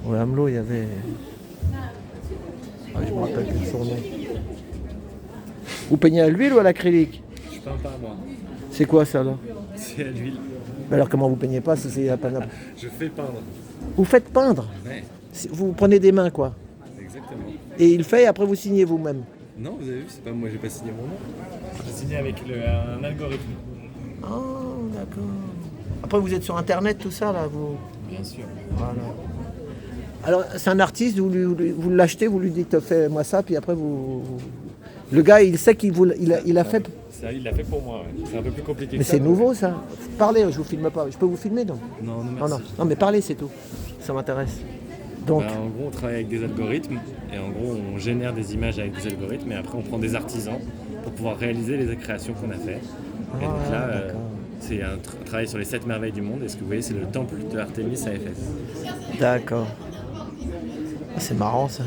Rue Hamelot, il y avait. Ah, je me rappelle plus de son nom. Vous peignez à l'huile ou à l'acrylique? Je peins pas, moi. C'est quoi ça là? C'est à l'huile. Mais alors comment vous peignez pas si c'est à peine. Je fais peindre. Vous faites peindre? Ouais, Vous prenez des mains quoi? exactement. Et il fait et après vous signez vous-même? Non, vous avez vu, c'est pas moi, j'ai pas signé mon nom. J'ai signé avec un algorithme. Oh d'accord. Après vous êtes sur internet tout ça là vous. Bien sûr. Voilà. Alors c'est un artiste, vous l'achetez, vous lui dites fais-moi ça, puis après vous. Le gars il sait qu'il il a fait. Ça, il l'a fait pour moi, ouais. C'est un peu plus compliqué Mais que ça. c'est nouveau ça. Parlez, je vous filme pas. Je peux vous filmer non? Non, non, Non, merci. non, mais parlez c'est tout. Ça m'intéresse. Donc. En gros, on travaille avec des algorithmes et en gros, on génère des images avec des algorithmes et après, on prend des artisans pour pouvoir réaliser les créations qu'on a fait. Et donc là, c'est un travail sur les 7 merveilles du monde et ce que vous voyez, c'est le temple de Artémis à Éphèse. D'accord. C'est marrant ça.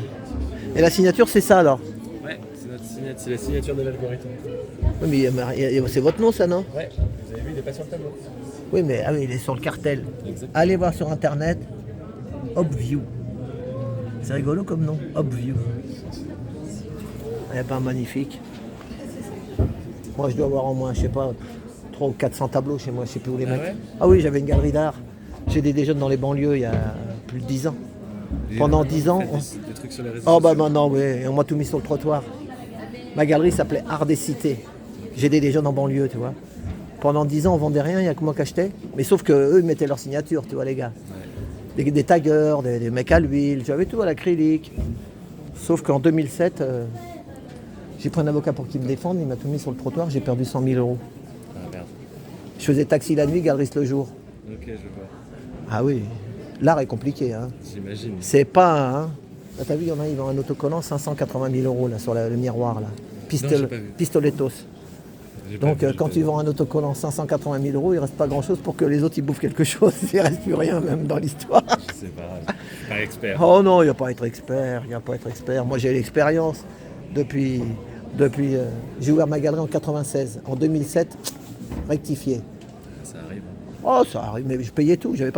Et la signature c'est ça alors? Ouais, c'est notre signature, c'est la signature de l'algorithme. Oui, mais c'est votre nom ça non? Ouais, vous avez vu, il est pas sur le tableau. Oui, mais il est sur le cartel. Exactement. Allez voir sur internet. Obview. C'est rigolo comme nom. Obview. Il n'y a pas un magnifique. Moi je dois avoir au moins, je sais pas, 300 ou 400 tableaux chez moi, je sais plus où les mettre. Ouais, Ah oui, j'avais une galerie d'art. J'ai des jeunes dans les banlieues il y a plus de 10 ans. Pendant 10 ans. Des trucs sur les réseaux Oh bah sociaux. maintenant, oui, on m'a tout mis sur le trottoir. Ma galerie s'appelait Art des Cités. J'aidais des jeunes en banlieue, tu vois. Pendant 10 ans, on vendait rien, il n'y a que moi qui achetais. Mais sauf qu'eux, ils mettaient leur signature, tu vois, les gars. Des taggers, des mecs à l'huile, j'avais tout à l'acrylique. Sauf qu'en 2007, j'ai pris un avocat pour qu'il me défende, il m'a tout mis sur le trottoir, j'ai perdu 100 000 euros. Ah merde. Je faisais taxi la nuit, galeriste le jour. Ok, je vois. Ah oui, l'art est compliqué, hein. J'imagine. C'est pas, hein. Là, t'as vu, il y en a, ils vendent un autocollant 580 000 euros là, sur le miroir, là. j'ai pas vu. Pistoletos. J'ai pas Donc vu, j'ai quand pas tu vu. vends un autocollant 580 000 euros, il reste pas grand-chose pour que les autres ils bouffent quelque chose. Il reste plus rien même dans l'histoire. Je sais pas, je suis pas expert. Oh non, il n'y a pas à être expert, il n'y a pas à être expert. Moi j'ai l'expérience depuis j'ai ouvert ma galerie en 96. En 2007, rectifié. Ça arrive. Oh ça arrive, mais je payais tout. J'ai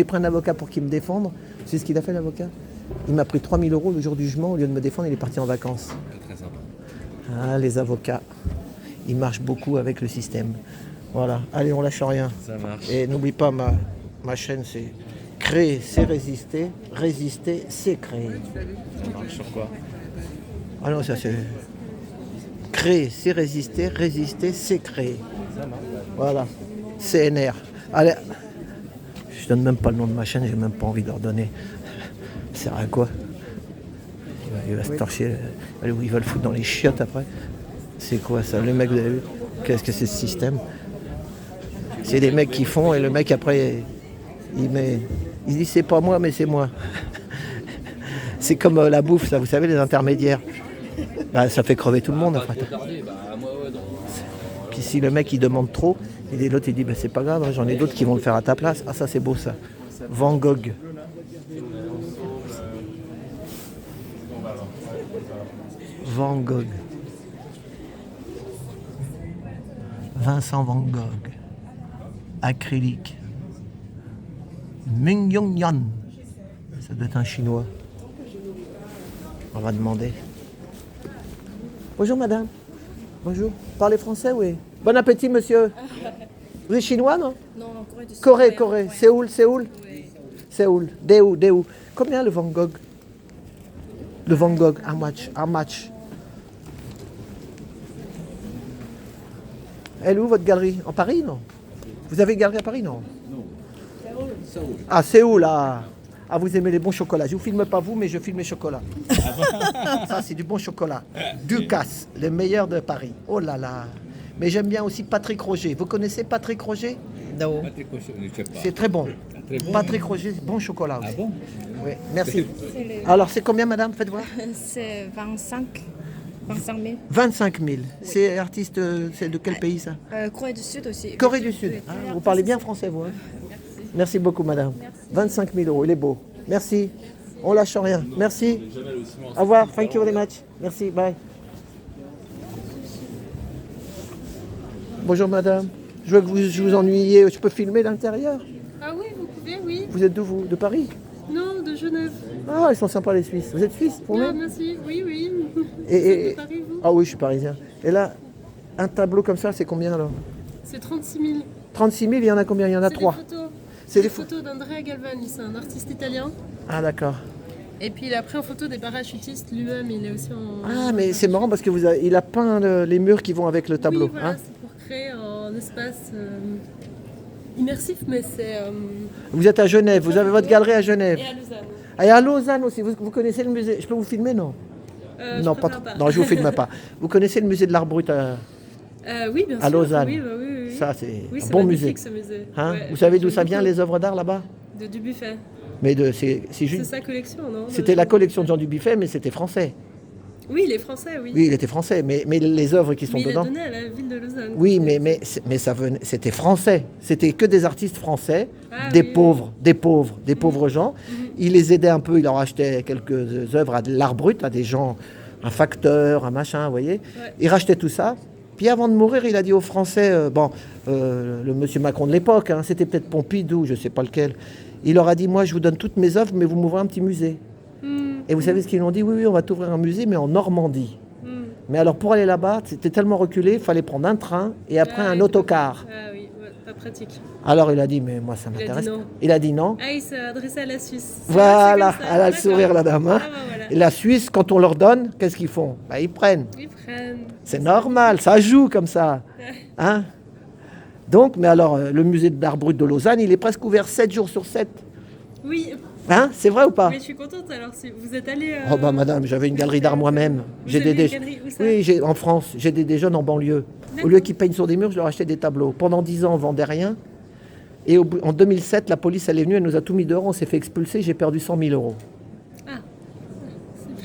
pris un avocat pour qu'il me défende. C'est ce qu'il a fait l'avocat. Il m'a pris 3 000 euros le jour du jugement. Au lieu de me défendre, il est parti en vacances. Pas très sympa. Ah, les avocats, ils marchent beaucoup avec le système. Voilà, allez, on lâche rien. Ça marche. Et n'oublie pas, ma chaîne, c'est créer, c'est résister. Résister, c'est créer. Ça marche sur quoi? Ah non, ça c'est... Créer, c'est résister. Résister, c'est créer. Ça marche. Voilà, CNR. Allez, je donne même pas le nom de ma chaîne, j'ai même pas envie de leur donner. Ça sert à quoi? Il va se torcher. Allez, où il va le foutre dans les chiottes après. C'est quoi ça? Le mec, vous avez vu? Qu'est-ce que c'est ce système? C'est des mecs qui font et le mec après, il dit c'est pas moi mais c'est moi. C'est comme la bouffe, ça, vous savez, les intermédiaires. Bah, ça fait crever tout le monde en fait. Puis si le mec il demande trop, et l'autre il dit bah, c'est pas grave, hein, j'en ai d'autres qui vont le faire à ta place. Ah ça c'est beau ça. Van Gogh. Van Gogh. Vincent Van Gogh. Acrylique. Ming Yong Yan. Ça doit être un chinois. On va demander. Bonjour madame. Bonjour. Parlez français, oui. Bon appétit monsieur. Vous êtes chinois, non? Non, Corée du Sud. Corée. Séoul. Oui. Séoul. Daewoo. Combien le Van Gogh? Le Van Gogh, how much? Elle est où votre galerie? En Paris, non? Vous avez une galerie à Paris, non? Non. Séoul. Ah, Séoul, là. Ah, vous aimez les bons chocolats. Je ne vous filme pas vous, mais je filme les chocolats. Ça, c'est du bon chocolat. Ducasse, le meilleur de Paris. Oh là là. Mais j'aime bien aussi Patrick Roger. Vous connaissez Patrick Roger? Non. C'est très bon. Très bon. Patrick Roger, bon chocolat aussi. Ah bon? Oui, merci. Alors, c'est combien, madame? Faites voir. C'est 25 000. 25 000. C'est artiste, c'est de quel pays ça? Corée du Sud aussi. Corée du Sud. Ah, vous parlez bien français, vous. Hein? Merci beaucoup, madame. 25 000 euros, il est beau. Merci. On lâche rien. Merci. Au revoir. Thank you very much. Merci. Bye. Bonjour, madame. Je veux que je vous ennuyiez. Je peux filmer l'intérieur? Ah oui, vous pouvez, oui. Vous êtes d'où, vous? De Paris? Non, de Genève. Ah, ils sont sympas, les Suisses. Vous êtes Suisse, pour Ah, nous? merci. Oui. Et- De Paris, vous? Ah oui, je suis parisien. Et là, un tableau comme ça, c'est combien alors? C'est 36 000. 36 000, il y en a combien? Il y en a C'est 3. des photos. C'est C'est des des photos d'Andrea Galvani, c'est un artiste italien. Ah d'accord. Et puis il a pris en photo des parachutistes lui-même, il est aussi en... Ah mais c'est marrant parce que il a peint les murs qui vont avec le tableau. Oui, voilà, Hein. c'est pour créer un espace immersif, mais c'est... Vous êtes à Genève, vous avez votre galerie à Genève. Et à Lausanne. Ah, et à Lausanne aussi, vous connaissez le musée? Je peux vous filmer, non? Non, je pas, préfère non, je vous filme pas. Vous connaissez le musée de l'art brut oui, bien sûr. à Lausanne? Oui. Ça, c'est Oui, un c'est bon magnifique, musée. ce musée. Hein, Ouais, vous savez d'où j'aime ça vient, beaucoup. les œuvres d'art là-bas? De Dubuffet. Mais c'est C'est juste. sa collection, non? C'était la collection de Jean Dubuffet, mais c'était français. Oui, il est français, oui. Oui, il était français, mais les œuvres qui sont Mais il dedans. a donné à la ville de Lausanne. Oui, mais ça venait, c'était français. C'était que des artistes français, Ah, des oui, pauvres, des pauvres gens. Il les aidait un peu, il leur achetait quelques œuvres à de l'art brut, à des gens, un facteur, un machin, vous voyez. Ouais. Il rachetait tout ça. Puis avant de mourir, il a dit aux Français, le monsieur Macron de l'époque, hein, c'était peut-être Pompidou, je ne sais pas lequel, il leur a dit, moi je vous donne toutes mes œuvres, mais vous m'ouvrez un petit musée. Et vous savez ce qu'ils ont dit? Oui, on va t'ouvrir un musée, mais en Normandie. Mais alors pour aller là-bas, c'était tellement reculé, il fallait prendre un train et après un autocar. Ah oui, ouais, pas pratique. Alors il a dit, mais moi ça Il a dit m'intéresse. non. Il a dit non. Ah, il s'est adressé à la Suisse. C'est Voilà, comme ça, elle a le d'accord. sourire la dame. Hein. Ah, bah, voilà. Et la Suisse, quand on leur donne, qu'est-ce qu'ils font? Bah, ils prennent. Ils prennent. C'est normal, ça joue comme ça. Hein? Donc, mais alors, le musée d'art brut de Lausanne, il est presque ouvert 7 jours sur 7. Oui. Hein? C'est vrai ou pas? Mais je suis contente alors. Si vous êtes allé. Oh bah madame, j'avais une galerie d'art moi-même. Vous avez une galerie où ça? Oui, en France, j'ai des jeunes en banlieue. Au lieu qu'ils peignent sur des murs, je leur achetais des tableaux. Pendant 10 ans, on vendait rien. Et en 2007, la police elle est venue, elle nous a tout mis dehors, on s'est fait expulser, j'ai perdu 100 000 euros. Ah.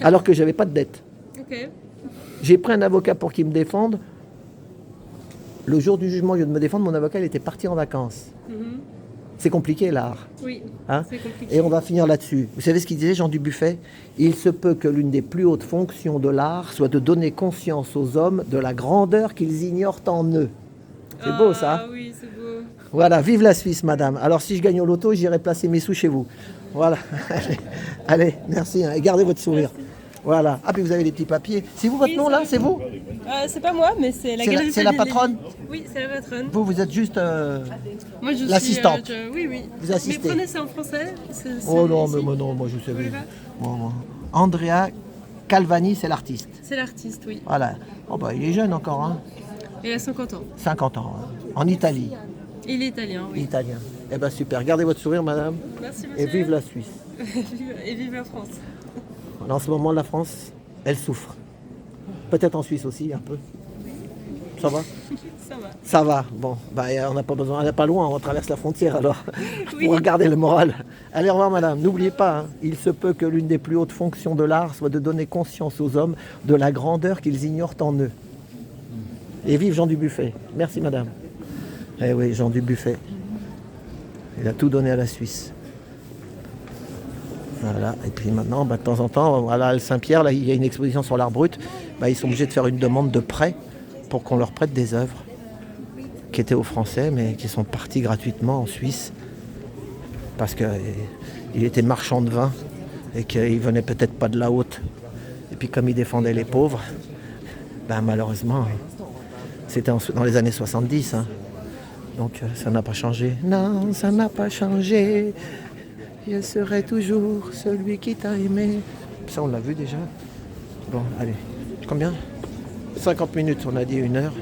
Alors que j'avais pas de dette. Ok. J'ai pris un avocat pour qu'il me défende. Le jour du jugement, au lieu de me défendre, mon avocat il était parti en vacances. Mhm. C'est compliqué l'art. Oui. Hein? C'est compliqué. Et on va finir là-dessus. Vous savez ce qu'il disait, Jean Dubuffet? Il se peut que l'une des plus hautes fonctions de l'art soit de donner conscience aux hommes de la grandeur qu'ils ignorent en eux. C'est beau ça? Ah oui, c'est beau. Voilà, vive la Suisse, madame. Alors si je gagne au loto, j'irai placer mes sous chez vous. Voilà. Allez, merci. Hein. Et gardez votre sourire. Voilà. Ah, puis vous avez les petits papiers. C'est vous votre Oui, nom c'est là? vrai. C'est vous? C'est pas moi, mais c'est la C'est la- galerie. c'est la Fabienne patronne? Lévy. Oui, c'est la patronne. Vous êtes juste Moi, je suis l'assistante. oui. Vous assistez. Mais prenez ça en français. Oh non, ici. mais moi, je sais. Vous voulez pas Bon. Andrea Calvani, c'est l'artiste. C'est l'artiste, oui. Voilà. Oh bah il est jeune encore, hein. Il a 50 ans. 50 ans. Hein. En Italie. Il est italien, oui. Italien. Eh ben super. Gardez votre sourire, madame. Merci, Et monsieur. vive la Suisse. Et vive la France. En ce moment, la France, elle souffre. Peut-être en Suisse aussi, un peu. Ça va? Ça va. Ça va. Bon, bah, on n'a pas besoin, on n'est pas loin, on traverse la frontière alors. Pour regarder le moral. Allez, au revoir madame. N'oubliez pas, hein, il se peut que l'une des plus hautes fonctions de l'art soit de donner conscience aux hommes de la grandeur qu'ils ignorent en eux. Et vive Jean Dubuffet. Merci madame. Eh oui, Jean Dubuffet. Il a tout donné à la Suisse. Voilà. Et puis maintenant, bah, de temps en temps, voilà, à Saint-Pierre, là, il y a une exposition sur l'art brut. Bah, ils sont obligés de faire une demande de prêt pour qu'on leur prête des œuvres qui étaient aux Français, mais qui sont partis gratuitement en Suisse parce qu'il était marchand de vin et qu'il venait peut-être pas de la haute. Et puis comme il défendait les pauvres, ben malheureusement, c'était dans les années 70. Hein. Donc ça n'a pas changé. Non, ça n'a pas changé. Je serai toujours celui qui t'a aimé. Ça, on l'a vu déjà. Bon, allez. Combien ? 50 minutes, on a dit 1 heure.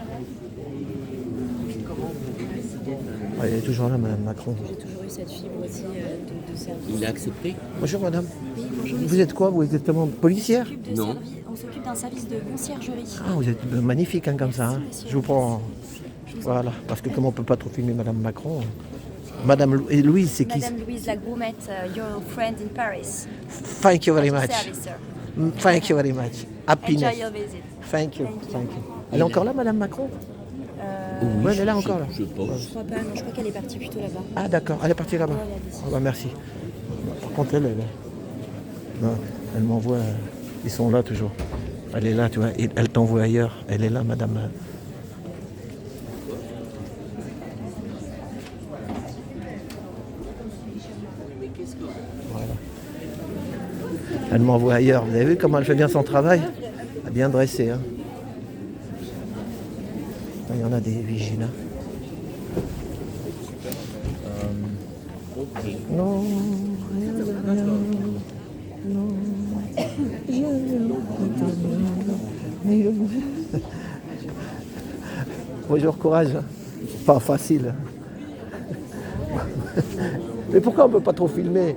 Elle est toujours là, madame Macron. J'ai toujours eu cette fibre aussi de service. Il a accepté? Bonjour, madame. Oui, bonjour, Vous êtes quoi, vous, exactement? Policière? Non. On s'occupe d'un service de conciergerie. Ah, vous êtes magnifique, hein, comme ça. Hein. Merci, Je vous prends... Voilà, parce que comme on ne peut pas trop filmer madame Macron... Madame et Louise, c'est qui? Madame Louise Lagroumette, your friend in Paris. Thank you very much. Service, sir. Thank you very much. Happiness. Enjoy your visit. Thank you. Thank you. Elle est encore là, madame Macron? Ouais, elle est là encore, là. Je pense. Je crois pas, non, je crois qu'elle est partie plutôt là-bas. Ah, d'accord, elle est partie là-bas. Ouais, elle est ici. Ah, bah, merci. Par contre, non, elle m'envoie... Ils sont là, toujours. Elle est là, tu vois. Elle t'envoie ailleurs. Elle est là, madame... Voilà. Elle m'envoie ailleurs. Vous avez vu comment elle fait bien son travail? Elle a bien dressé. Hein. Il y en a des vigiles. Hein. Non, rien de rien. Non, je ne Bonjour, courage. Pas facile. Mais pourquoi on ne peut pas trop filmer?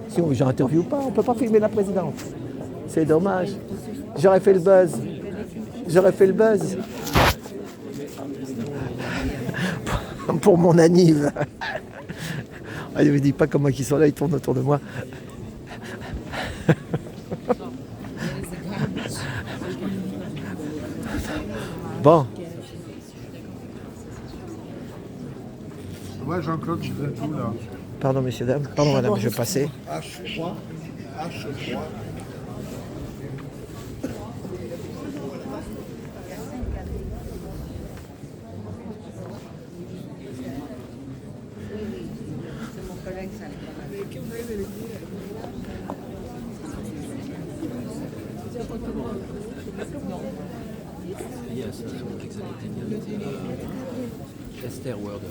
Si on j'interviewe pas, on ne peut pas filmer la présidente. C'est dommage. J'aurais fait le buzz. J'aurais fait le buzz. Pour mon anniv. Ah, je ne me dis pas comment ils sont là, ils tournent autour de moi. Bon. Ouais, Jean-Claude, je faisais tout là. Pardon, messieurs, dames. Pardon, madame, je passais. H3. Esther Werder.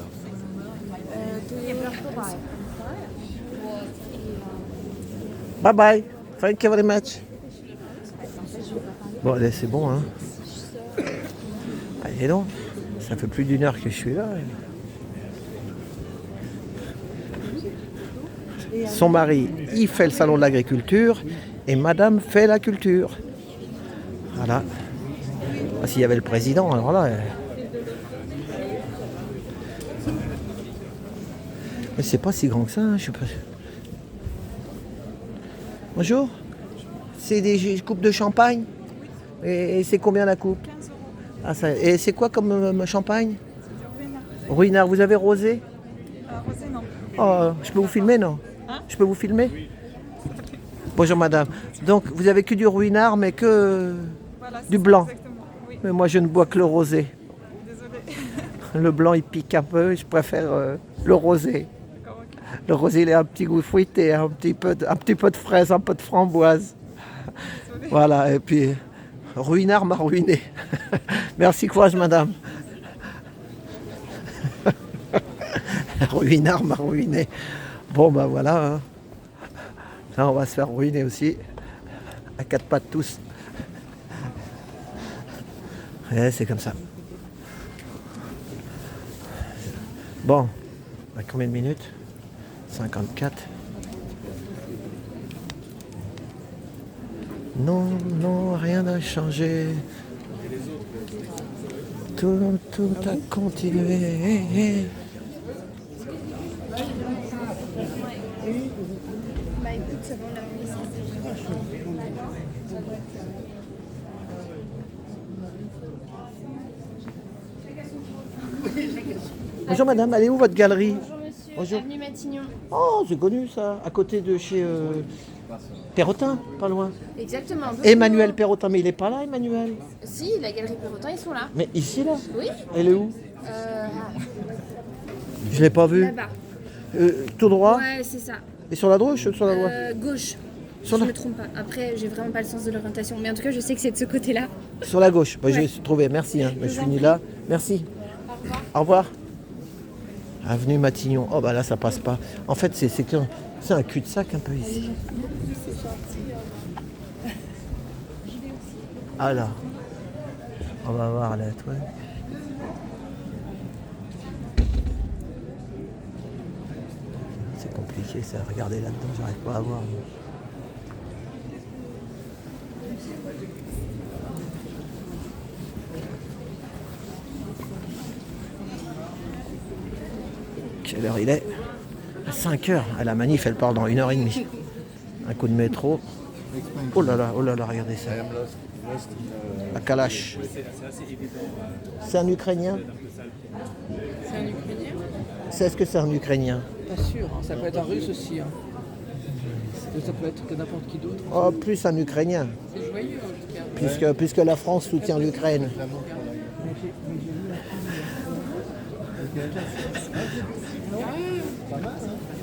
Bye bye. Thank you very much. Bon, allez, c'est bon, hein. Allez donc. Ça fait plus d'1 heure que je suis là. Son mari, il fait le salon de l'agriculture et madame fait la culture. Voilà. Ah, s'il y avait le président, alors là... Mais c'est pas si grand que ça, hein, je sais pas. Bonjour. C'est des coupes de champagne? Et c'est combien la coupe? 15 euros. Ah, ça, et c'est quoi comme champagne? Ruinard, vous avez rosé? Rosé, non. Oh, je peux vous filmer, non? Hein? Je peux vous filmer? Bonjour madame. Donc vous avez que du ruinard mais que Voilà, du blanc. Exactement. Oui, Mais moi je ne bois que le rosé. désolé. Le blanc il pique un peu, je préfère le rosé. D'accord, ok. Le rosé il a un petit goût fruité, un petit peu de fraise, un peu de framboise. Désolé. Voilà, et puis ruinard m'a ruiné. Merci, courage madame. Ruinard m'a ruiné. Bon ben voilà. Hein. Là on va se faire ruiner aussi. À 4 pattes tous. Ouais, c'est comme ça. Bon, à combien de minutes? 54. Non, non, rien n'a changé. Tout a continué. Bah écoute, ça va leur Bonjour madame, elle est où votre galerie? Bonjour monsieur, Bonjour. avenue Matignon. Oh, c'est connu ça, à côté de chez Perrotin, pas loin. Exactement. Emmanuel Perrotin, mais il est pas là, Emmanuel. Si, la galerie Perrotin, ils sont là. Mais ici là? Oui. Elle est où? Je l'ai pas vue. Là-bas. Tout droit? Ouais, c'est ça. Et sur la gauche ou sur la droite? Gauche. Sur Je la- me trompe pas. Après, j'ai vraiment pas le sens de l'orientation. Mais en tout cas, je sais que c'est de ce côté-là. Sur la gauche. Bah, je Ouais. vais trouver, merci. Hein. Mais je vous en finis prie. là. Merci. Au revoir. Avenue Matignon. Oh bah là ça passe pas. En fait c'est un cul-de-sac un peu ici. Alors. On va voir la toile. C'est compliqué ça. Regardez là-dedans, j'arrive pas à voir. Quelle heure il est? À 5 heures. À la manif, elle part dans 1h30. Un coup de métro. Oh là là, regardez ça. La Kalash. C'est un Ukrainien? C'est un Ukrainien? Est-ce que c'est un Ukrainien? Pas sûr, hein. Ça peut être un Russe aussi. Hein. Ça peut être que n'importe qui d'autre. Oh, plus un Ukrainien. C'est joyeux en tout cas. Puisque la France soutient l'Ukraine.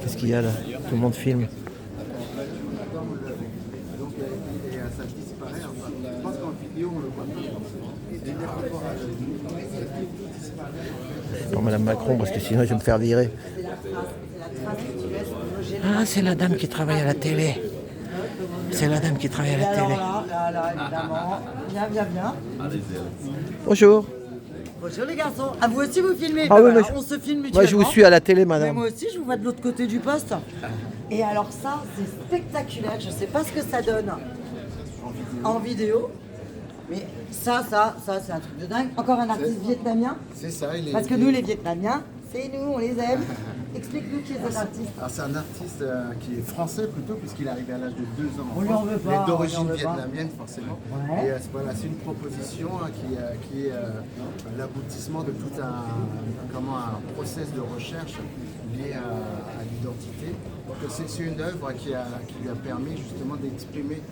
Qu'est-ce qu'il y a là? Tout le monde filme. Ça disparaît. Je pense qu'en vidéo, on le voit pas. Pour Madame Macron, parce que sinon je vais me faire virer. Ah, c'est la dame qui travaille à la télé. C'est la dame qui travaille à la télé. Là, évidemment. Viens. Bonjour. Bonjour les garçons. Ah, vous aussi vous filmez? Ah Ben oui, voilà, mais on se filme mutuellement. Moi je vous suis à la télé, Mais madame. moi aussi, je vous vois de l'autre côté du poste. Et alors ça, c'est spectaculaire. Je sais pas ce que ça donne en vidéo. Mais ça, c'est un truc de dingue. Encore un artiste vietnamien. C'est ça, il est. Parce que nous, les Vietnamiens, c'est nous, on les aime. Explique-nous qui est cet artiste. Alors c'est un artiste qui est français plutôt, puisqu'il est arrivé à l'âge de 2 ans. On lui en veut pas, Il est on lui en d'origine veut pas. vietnamienne forcément. Ouais. Et voilà, c'est une proposition qui est l'aboutissement de tout un process de recherche lié à l'identité. Donc c'est une œuvre qui lui a permis justement d'exprimer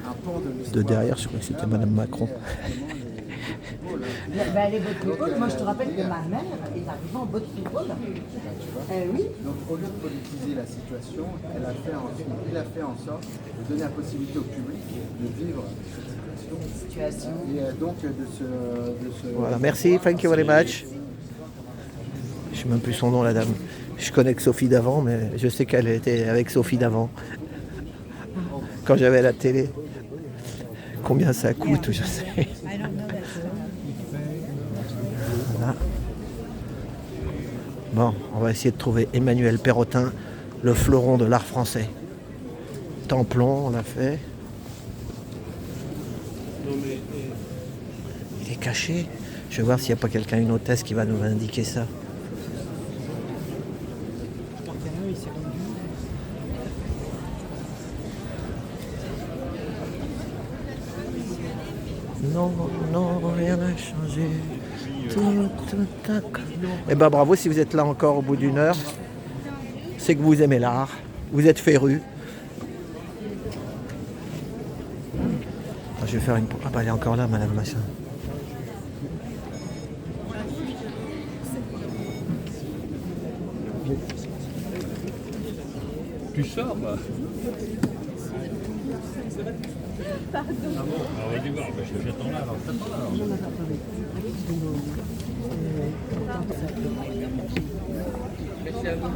un pan de l'histoire. De derrière, je crois que c'était Madame Macron. Elle est botte people. Moi, je te rappelle que ma mère est arrivée en botte people. Oui. Donc au lieu de politiser la situation, il a fait en sorte de donner la possibilité au public de vivre cette situation. Et donc de ce Voilà, merci, thank you very much. Je sais même plus son nom, la dame. Je connais que Sophie d'avant, mais je sais qu'elle était avec Sophie d'avant. Quand j'avais la télé. Combien ça coûte, je sais. Voilà. Bon, on va essayer de trouver Emmanuel Perrotin, le fleuron de l'art français. Templon, on l'a fait. Il est caché. Je vais voir s'il n'y a pas quelqu'un, une hôtesse qui va nous indiquer ça. Non, non, rien n'a changé. Eh ben bravo, si vous êtes là encore au bout d'une heure, c'est que vous aimez l'art, vous êtes féru. Je vais faire une... Ah bah elle est encore là, madame machin. Tu sors bah. Pardon. Ah bon, on va aller voir, j'attends là alors. Merci à vous.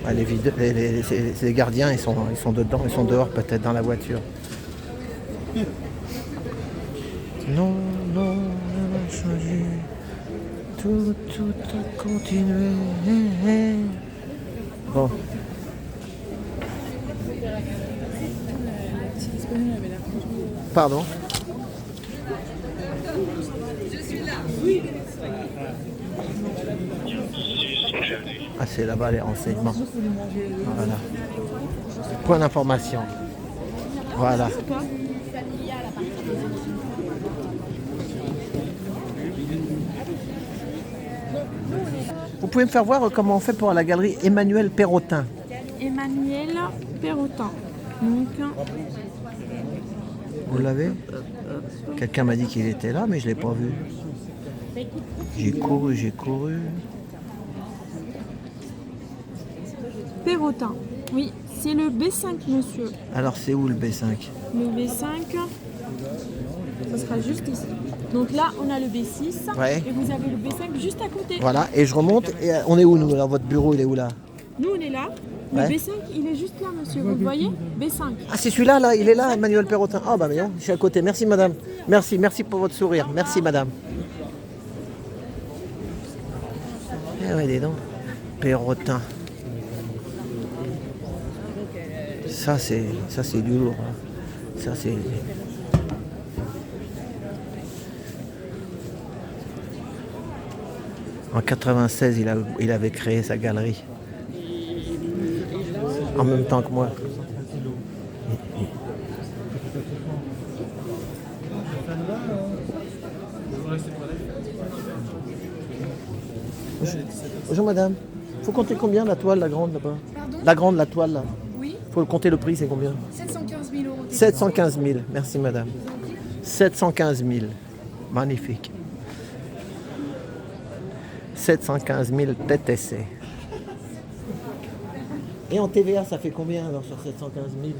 Ah, les gardiens, ils sont dedans, ils sont dehors peut-être dans la voiture. Non, non, rien n'a changé. Tout a continué. Bon. Pardon. Ah, c'est là-bas les renseignements. Voilà. Point d'information. Voilà. Vous pouvez me faire voir comment on fait pour la galerie Emmanuel Perrotin. Emmanuel Perrotin. Donc, Vous l'avez? Quelqu'un m'a dit qu'il était là, mais je ne l'ai pas vu. J'ai couru. Perrotin. Oui, c'est le B5, monsieur. Alors c'est où le B5? Le B5, ça sera juste ici. Donc là, on a le B6 Ouais. et vous avez le B5 juste à côté. Voilà, et je remonte. Et on est où nous? Alors votre bureau, il est où là? Nous, on est là. Le Ouais. B5, il est juste là, monsieur. Vous le voyez? B5. Ah, c'est celui-là, là, il est là, Emmanuel Perrotin. Ah, bah, mais non, je suis à côté. Merci, madame. Merci pour votre sourire. Merci, madame. Eh ouais, dis donc. Perrotin. Ça, c'est du lourd. Hein. Ça, c'est. En 96, il avait créé sa galerie. En même temps que moi. Bonjour madame. Faut compter combien la toile, la grande là-bas? Pardon? La grande, la toile là. Oui. Faut compter le prix, c'est combien? 715 000 euros. 715 000, merci madame. 715 000, magnifique. 715 000 TTC. Et en TVA, ça fait combien alors sur 715 000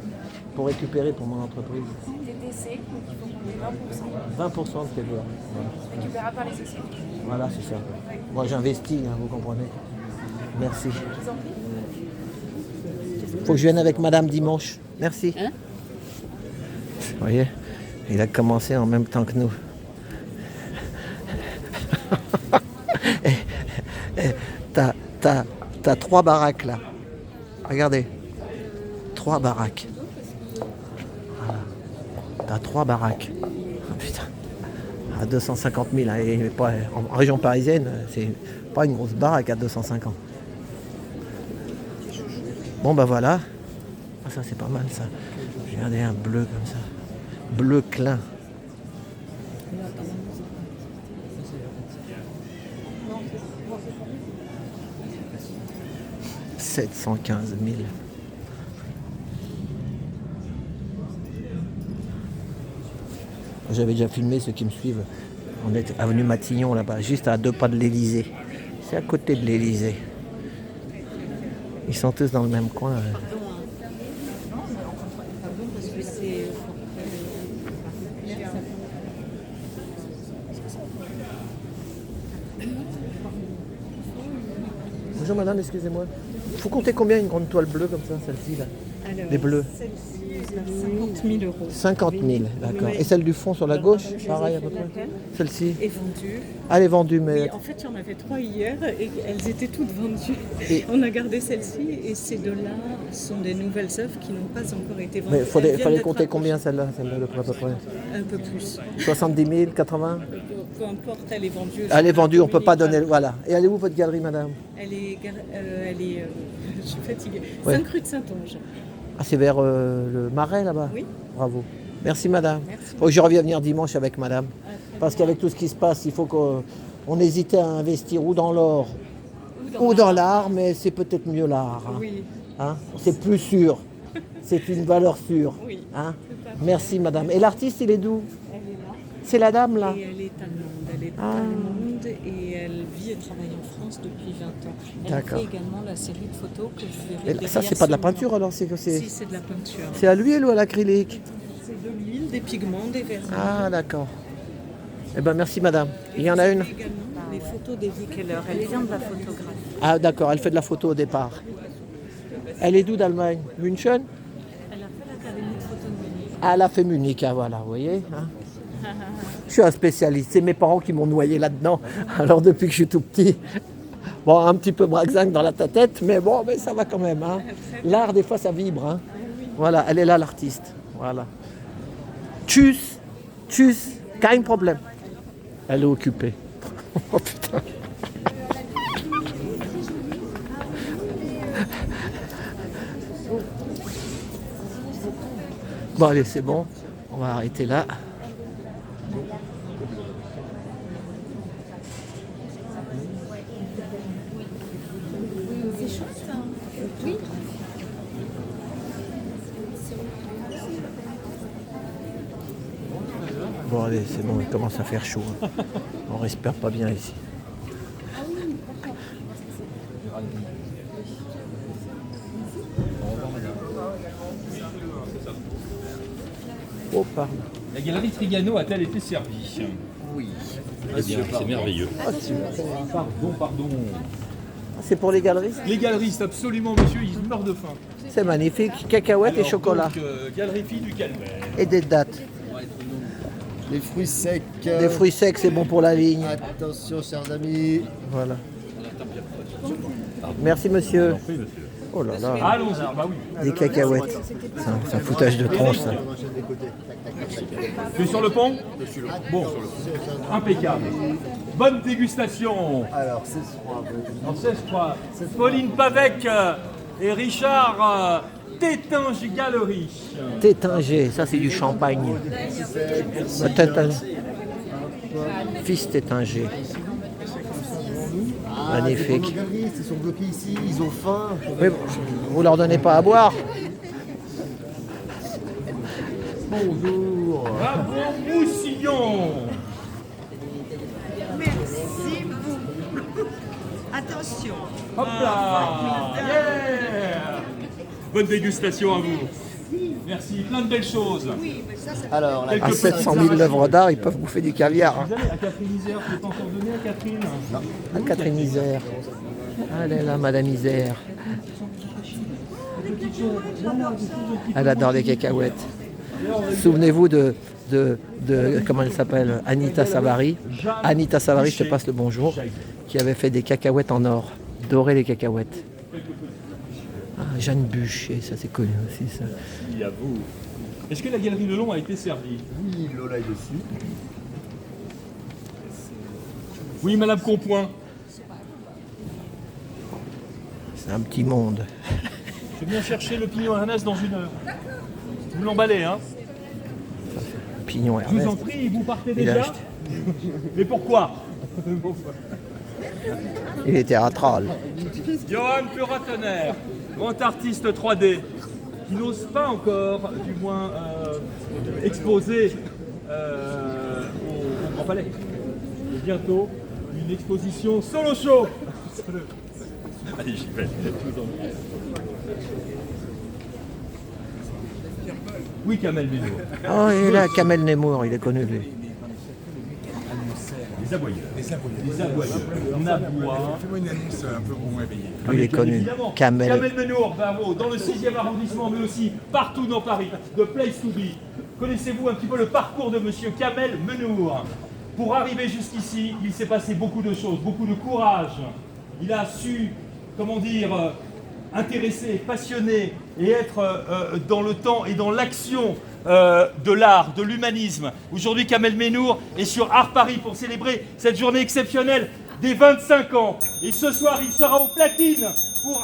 pour récupérer pour mon entreprise? TTC, donc il faut compter 20%. 20% de TVA. Voilà. Récupérable par les sociétés. Voilà, c'est ça. Moi j'investis, hein, vous comprenez. Merci. Je vous en prie. Faut que je vienne avec madame dimanche. Merci. Hein? Vous voyez, il a commencé en même temps que nous. T'as 3 baraques là. Regardez. 3 baraques. Voilà. T'as 3 baraques. Oh, putain. À 250 000. Hein, et pas, en région parisienne, c'est pas une grosse baraque à 250. Bon bah voilà. Ah, ça c'est pas mal ça. Regardez un bleu comme ça. Bleu clin. « 715 000. » J'avais déjà filmé ceux qui me suivent. On est avenue Matignon là-bas, juste à 2 pas de l'Elysée. C'est à côté de l'Elysée. Ils sont tous dans le même coin. Bonjour madame, excusez-moi. Faut compter combien une grande toile bleue comme ça, celle-ci là? Alors, les bleus. Celle-ci, 50 000 euros. 50 000, d'accord. Ouais. Et celle du fond sur la gauche, pareil à peu près. Celle-ci. Est vendue. Ah, elle est vendue, mais. Oui, en fait, il y en avait 3 hier et elles étaient toutes vendues. Et- On a gardé celle-ci et ces deux-là sont des nouvelles œuvres qui n'ont pas encore été vendues. Mais Elles fallait viennent d'être compter combien celle-là, celle-là à peu près? Un peu plus. 70 000, 80? Peu importe, elle est vendue. Elle est vendue, on ne peut pas donner. Voilà. Et elle est où votre galerie, madame? Je suis fatiguée. Ouais. 5 rue de Saint-Onge. Ah, c'est vers le Marais là-bas? Oui. Bravo. Merci madame. Merci. Faut que je revienne venir dimanche avec madame. Parce qu'avec tout ce qui se passe, il faut qu'on hésitait à investir ou dans l'or ou dans l'art, mais c'est peut-être mieux l'art. Hein. Oui. Hein, c'est plus sûr. C'est une valeur sûre. Oui. Hein. Merci madame. Et l'artiste, il est d'où? Elle est là. C'est la dame là? Et elle est allemande. Elle est Ah. allemande et elle vit et travaille en France depuis 20 ans. Elle D'accord. fait également la série de photos que vous verrez Et ça, derrière c'est pas de la son peinture nom. alors? Si, c'est de la peinture. C'est à l'huile ou à l'acrylique? C'est de l'huile, des pigments, des vernis. Ah d'accord. Eh ben merci madame. Il y en a une? Également les photos d'Evie Keller. Elle vient de la photographie. Ah d'accord, elle fait de la photo au départ. Elle est d'où d'Allemagne? München? Elle a fait l'académie de photo de Munich. Ah, elle a fait Munich, ah, voilà, vous voyez. Hein. Je suis un spécialiste. C'est mes parents qui m'ont noyé là-dedans. Alors depuis que je suis tout petit, bon, un petit peu braxingue dans la tête, mais bon, mais ça va quand même. Hein. L'art, des fois, ça vibre. Hein. Voilà, elle est là, l'artiste. Voilà. Tchuss, tchuss, kein problème. Elle est occupée. Oh putain. Bon, allez, c'est bon. On va arrêter là. C'est chaud ça. Oui. Bon, allez, c'est bon, il commence à faire chaud. Hein. On respire pas bien ici. Oh, pardon. La galerie Trigano a-t-elle été servie? Oui. Eh bien, c'est merveilleux. Pardon. C'est pour les galeristes? Les galeristes, absolument, monsieur, ils meurent de faim. C'est magnifique. Cacahuètes et chocolat. Donc, Galerie Fille du Calvaire. Et des dates. Les fruits secs. Des fruits secs, c'est bon pour la vigne. Attention, chers amis. Voilà. Merci, monsieur. Oh là là. Allons-y, bah oui. Des cacahuètes. C'est un foutage de tronche, ça. Tu es sur le pont? Bon, impeccable. Bonne dégustation. Alors, c'est En 16-3, Pauline Pavec et Richard Tétinge Galerie. Tétinger, ça c'est du champagne. Fils Tétinger. Magnifique. Ils sont bloqués ici, ils ont faim. Oui, vous leur donnez pas à boire? Bonjour. Un bon moussillon. Merci beaucoup. Attention. Hop là. Yeah. Bonne dégustation à vous. Merci, plein de belles choses. Alors, à 700 000 œuvres d'art, ils peuvent bouffer du caviar. Hein. Vous allez à Catherine Isère, tu t'es encore donné à Catherine? Non. À Catherine Isère. Elle est là, Madame Isère. Elle adore les cacahuètes. Souvenez-vous de comment elle s'appelle, Anita Savary. Anita Savary, je te passe le bonjour, qui avait fait des cacahuètes en or, doré les cacahuètes. Ah, Jeanne Bûcher, ça c'est connu aussi ça. Et à vous. Est-ce que la galerie Lelon a été servie? Oui, Lola est dessus. Oui, Madame Compoint. C'est un petit monde. Je viens chercher le pignon Ernest dans 1 heure. Vous l'emballez, hein? Pignon Je vous en Ernest. prie, vous partez Il a déjà? acheté. Mais pourquoi? Il est théâtral. Johan Puratener, grand artiste 3D, qui n'ose pas encore, du moins, exposer au Grand Palais. Et bientôt, une exposition solo show. Allez, j'y vais. Oui, Kamel Ménour. Oh, il est là, Kamel Nemour, il est connu lui. Les aboyeurs. Les aboyeurs. On aboie. Fais-moi une annonce un peu pour me réveiller. Lui, il est connu. Évidemment. Kamel. Kamel Ménour, bravo, dans le 6e arrondissement, mais aussi partout dans Paris. The place to be. Connaissez-vous un petit peu le parcours de monsieur Kamel Ménour? Pour arriver jusqu'ici, il s'est passé beaucoup de choses, beaucoup de courage. Il a su, comment dire, intéresser, passionner et être dans le temps et dans l'action de l'art, de l'humanisme. Aujourd'hui, Kamel Ménour est sur Art Paris pour célébrer cette journée exceptionnelle des 25 ans. Et ce soir, il sera aux platines pour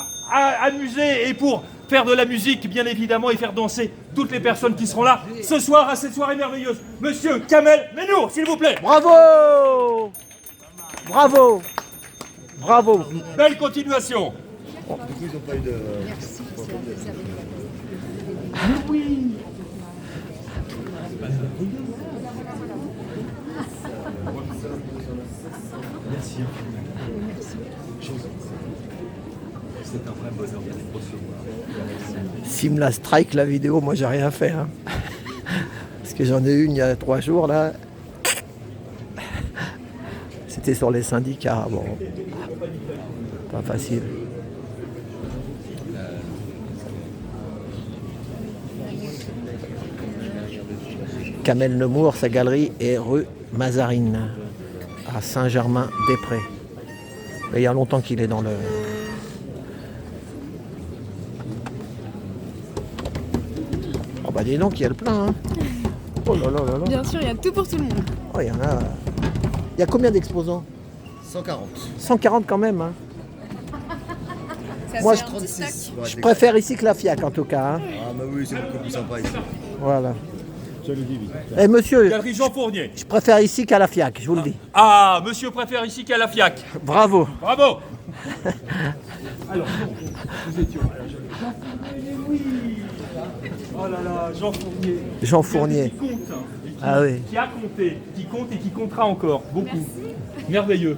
amuser et pour faire de la musique, bien évidemment, et faire danser toutes les personnes qui seront là ce soir à cette soirée merveilleuse. Monsieur Kamel Ménour, s'il vous plaît. Bravo! Bravo! Bravo! Belle continuation. Du coup, ils n'ont pas eu de... Oui. Merci. C'est un vrai bonheur de vous recevoir. S'il me la strike la vidéo, moi j'ai rien fait. Hein. Parce que j'en ai une il y a 3 jours là. C'était sur les syndicats. Bon, pas facile. Kamel Nemours, sa galerie est rue Mazarine, à Saint-Germain-des-Prés. Il y a longtemps qu'il est dans le... Oh bah dis donc, il y a le plein. Hein. Oh là là là là. Bien sûr, il y a tout pour tout le monde. Oh, il y en a... Il y a combien d'exposants? 140. 140 quand même. Hein. Ça Moi, fait un petit sac. Je préfère ici que la FIAC en tout cas. Hein. Ah bah oui, c'est beaucoup plus sympa ici. Voilà. Eh monsieur, Galerie Jean Fournier. je préfère ici qu'à la FIAC, je vous le dis. Ah, monsieur préfère ici qu'à la FIAC. Bravo. Bravo. Alors, nous étions. Jean Fournier, oui. Oh là là, Jean Fournier. Jean Fournier. Qui compte, hein, et qui, Ah oui. qui a compté, qui compte et qui comptera encore beaucoup. Merveilleux.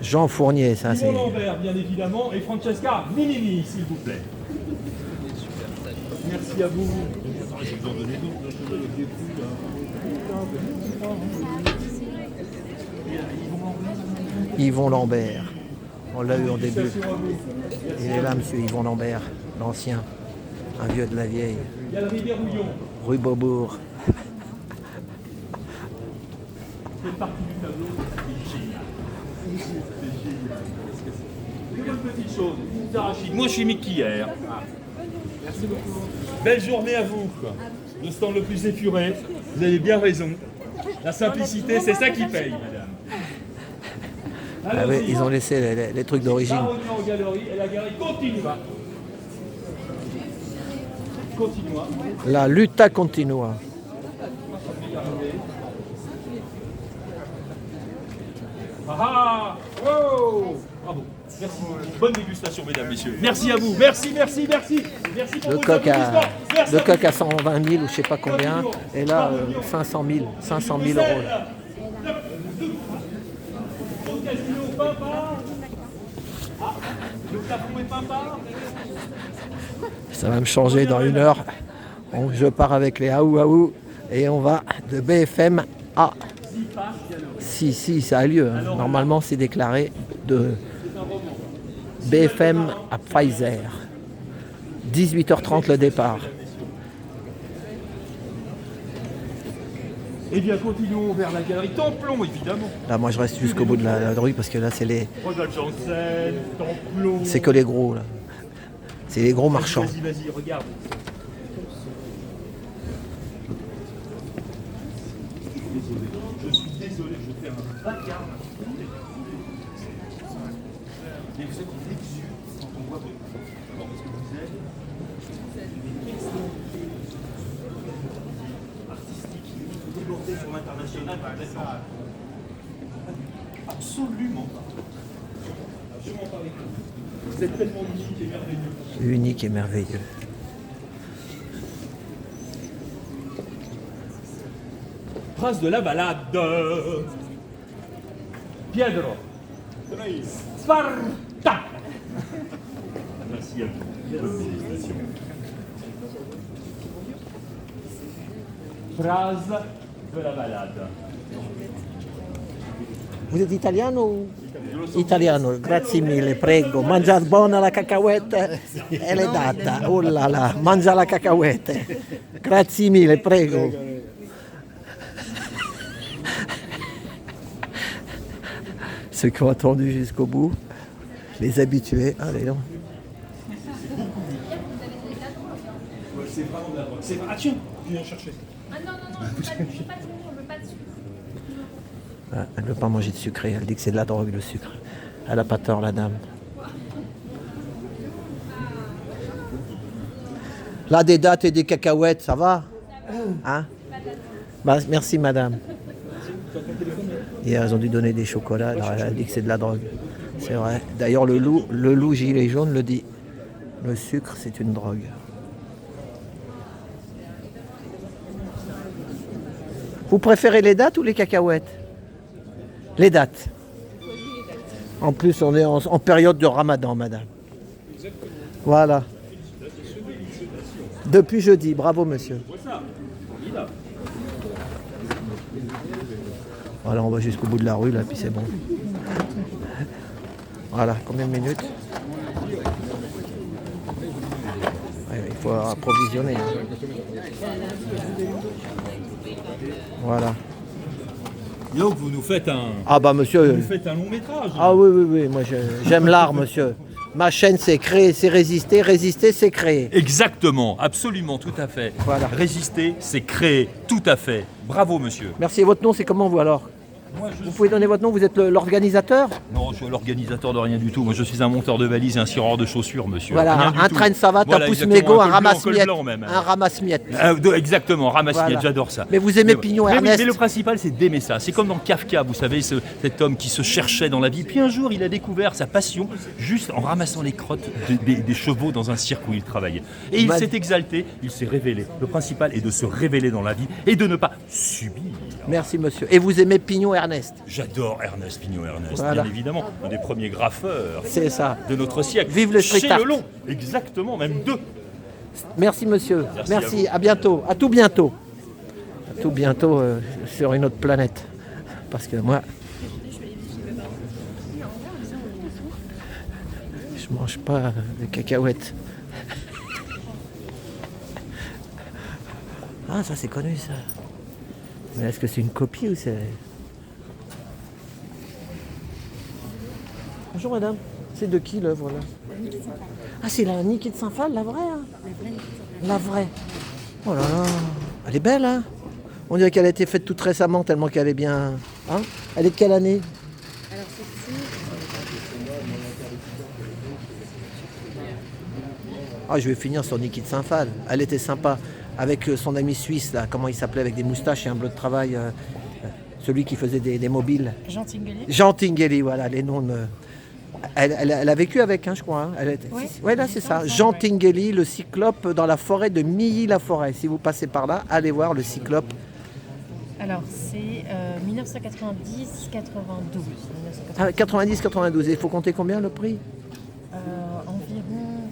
Jean Fournier, ça c'est... Yvon Lambert, bien évidemment, et Francesca Minini, s'il vous plaît. Merci à vous. Yvon Lambert. On l'a eu au début. Il est là, monsieur Yvon Lambert, l'ancien. Un vieux de la vieille. Galerie des Rouillons. Rue Beaubourg. Cette partie du tableau est géniale. C'est génial. Une petite chose, Rachid. Moi, je suis Mickey hier. Merci beaucoup. Belle journée à vous. Le stand le plus épuré. Vous avez bien raison. La simplicité, c'est ça qui paye, madame. Ah oui, ils ont laissé les trucs d'origine. La réunion en galerie et la galerie continua. Continua. La lutte continua. Ah, oh, bravo. Merci. Bonne dégustation, mesdames, messieurs. Merci à vous. Merci, merci, merci. Merci pour Le vos coq applaudissements. Merci le à coq vous. à 120 000 ou je sais pas combien. Et là, 500 000 euros. Là. Au casino, papa. Ah, le plafond est papa. Ça va me changer dans une heure. Donc je pars avec les Aou Aou et on va de BFM à... Si, ça a lieu. Hein. Normalement, c'est déclaré de BFM à Pfizer. 18h30 le départ. Eh bien, continuons vers la galerie Templon, évidemment. Là, moi, je reste jusqu'au bout de la rue parce que là, c'est les... Rodolphe Janssen, Templon. C'est que les gros, là. C'est les gros marchands. Vas-y, regarde. Je suis désolé, je fais un bacard. Et vous êtes exu quand on voit votre... Alors, parce que vous êtes... artistique, débordé sur l'international, complètement. Absolument pas. Absolument pas avec vous. Vous êtes tellement unique et merveilleux. Unique et merveilleux. Prince de la balade. Piedro. Sparta. Merci à vous. Bonne dégustation. Phrase de la balade. Vous êtes italiano ou? Italiano, grazie mille, prego. Mangia buona la cacahuete e l'è data. Oh là là, mangia la cacahuete. Grazie mille, prego. Ceux qui ont attendu jusqu'au bout, les habitués. Allez, non. C'est vraiment de la drogue. Ah tiens, je viens chercher. Ah non, je veux pas de sucre, je veux pas de sucre. Ah, elle ne veut pas manger de sucré, elle dit que c'est de la drogue le sucre. Elle n'a pas tort, la dame. Là, des dattes et des cacahuètes, ça va? Hein? Bah, merci, madame. Hier, ils ont dû donner des chocolats, alors elle a dit que c'est de la drogue. C'est vrai. D'ailleurs, le loup gilet jaune le dit. Le sucre, c'est une drogue. Vous préférez les dattes ou les cacahuètes? Les dates. En plus, on est en période de ramadan, madame. Voilà. Depuis jeudi, bravo monsieur. Voilà, on va jusqu'au bout de la rue, là, puis c'est bon. Voilà, combien de minutes? Ouais, il faut approvisionner. Hein. Voilà. Donc vous nous faites un. Ah bah monsieur. Vous nous faites un long métrage. Ah oui, oui, oui, moi j'aime l'art, monsieur. Ma chaîne, c'est créer, c'est résister. Résister, c'est créer. Exactement, absolument, tout à fait. Voilà. Résister, c'est créer, tout à fait. Bravo, monsieur. Merci. Et votre nom, c'est comment vous alors? Vous pouvez donner votre nom, vous êtes l'organisateur? Non, je suis l'organisateur de rien du tout. Moi, je suis un monteur de valises et un cireur de chaussures, monsieur. Voilà, Rien du un tout. train de savate, Voilà, un pouce exactement, mégot, un col blanc, ramasse-miettes. col blanc même. Un ramasse-miettes. Exactement, ramasse-miettes, Voilà. j'adore ça. Mais vous aimez Pignon mais, Ernest. mais le principal, c'est d'aimer ça. C'est comme dans Kafka, vous savez, cet homme qui se cherchait dans la vie. Puis un jour, il a découvert sa passion juste en ramassant les crottes des chevaux dans un cirque où il travaillait. Et il s'est exalté, il s'est révélé. Le principal est de se révéler dans la vie et de ne pas subir. Merci monsieur. Et vous aimez Pignon Ernest? J'adore Ernest Pignon Ernest, Voilà. bien évidemment, un des premiers graffeurs C'est ça. de notre siècle. Vive le street Chez art. Lelon, exactement, même deux. Merci monsieur. Merci à vous. À bientôt. À tout bientôt. À tout bientôt sur une autre planète. Parce que moi, je mange pas de cacahuètes. Ah, ça c'est connu ça. Mais est-ce que c'est une copie ou c'est... Bonjour madame. C'est de qui l'œuvre là? Ah, c'est la Niki de Saint-Phal, la vraie hein? La vraie. Oh là là. Elle est belle hein? On dirait qu'elle a été faite toute récemment tellement qu'elle est bien... Hein? Elle est de quelle année? Alors celle-ci, Ah, je vais finir sur Niki de Saint-Phal. Elle était sympa. Avec son ami suisse, là, comment il s'appelait, avec des moustaches et un bleu de travail. Celui qui faisait des mobiles. Jean Tinguely. Jean Tinguely, voilà, les noms me... Elle a vécu avec, hein, je crois. Hein. Ouais, là, c'est ça. Jean Tinguely, le cyclope dans la forêt de Milly-la-Forêt. Si vous passez par là, allez voir le cyclope. Alors c'est 1990-92. Ah, 90-92. Et il faut compter combien le prix?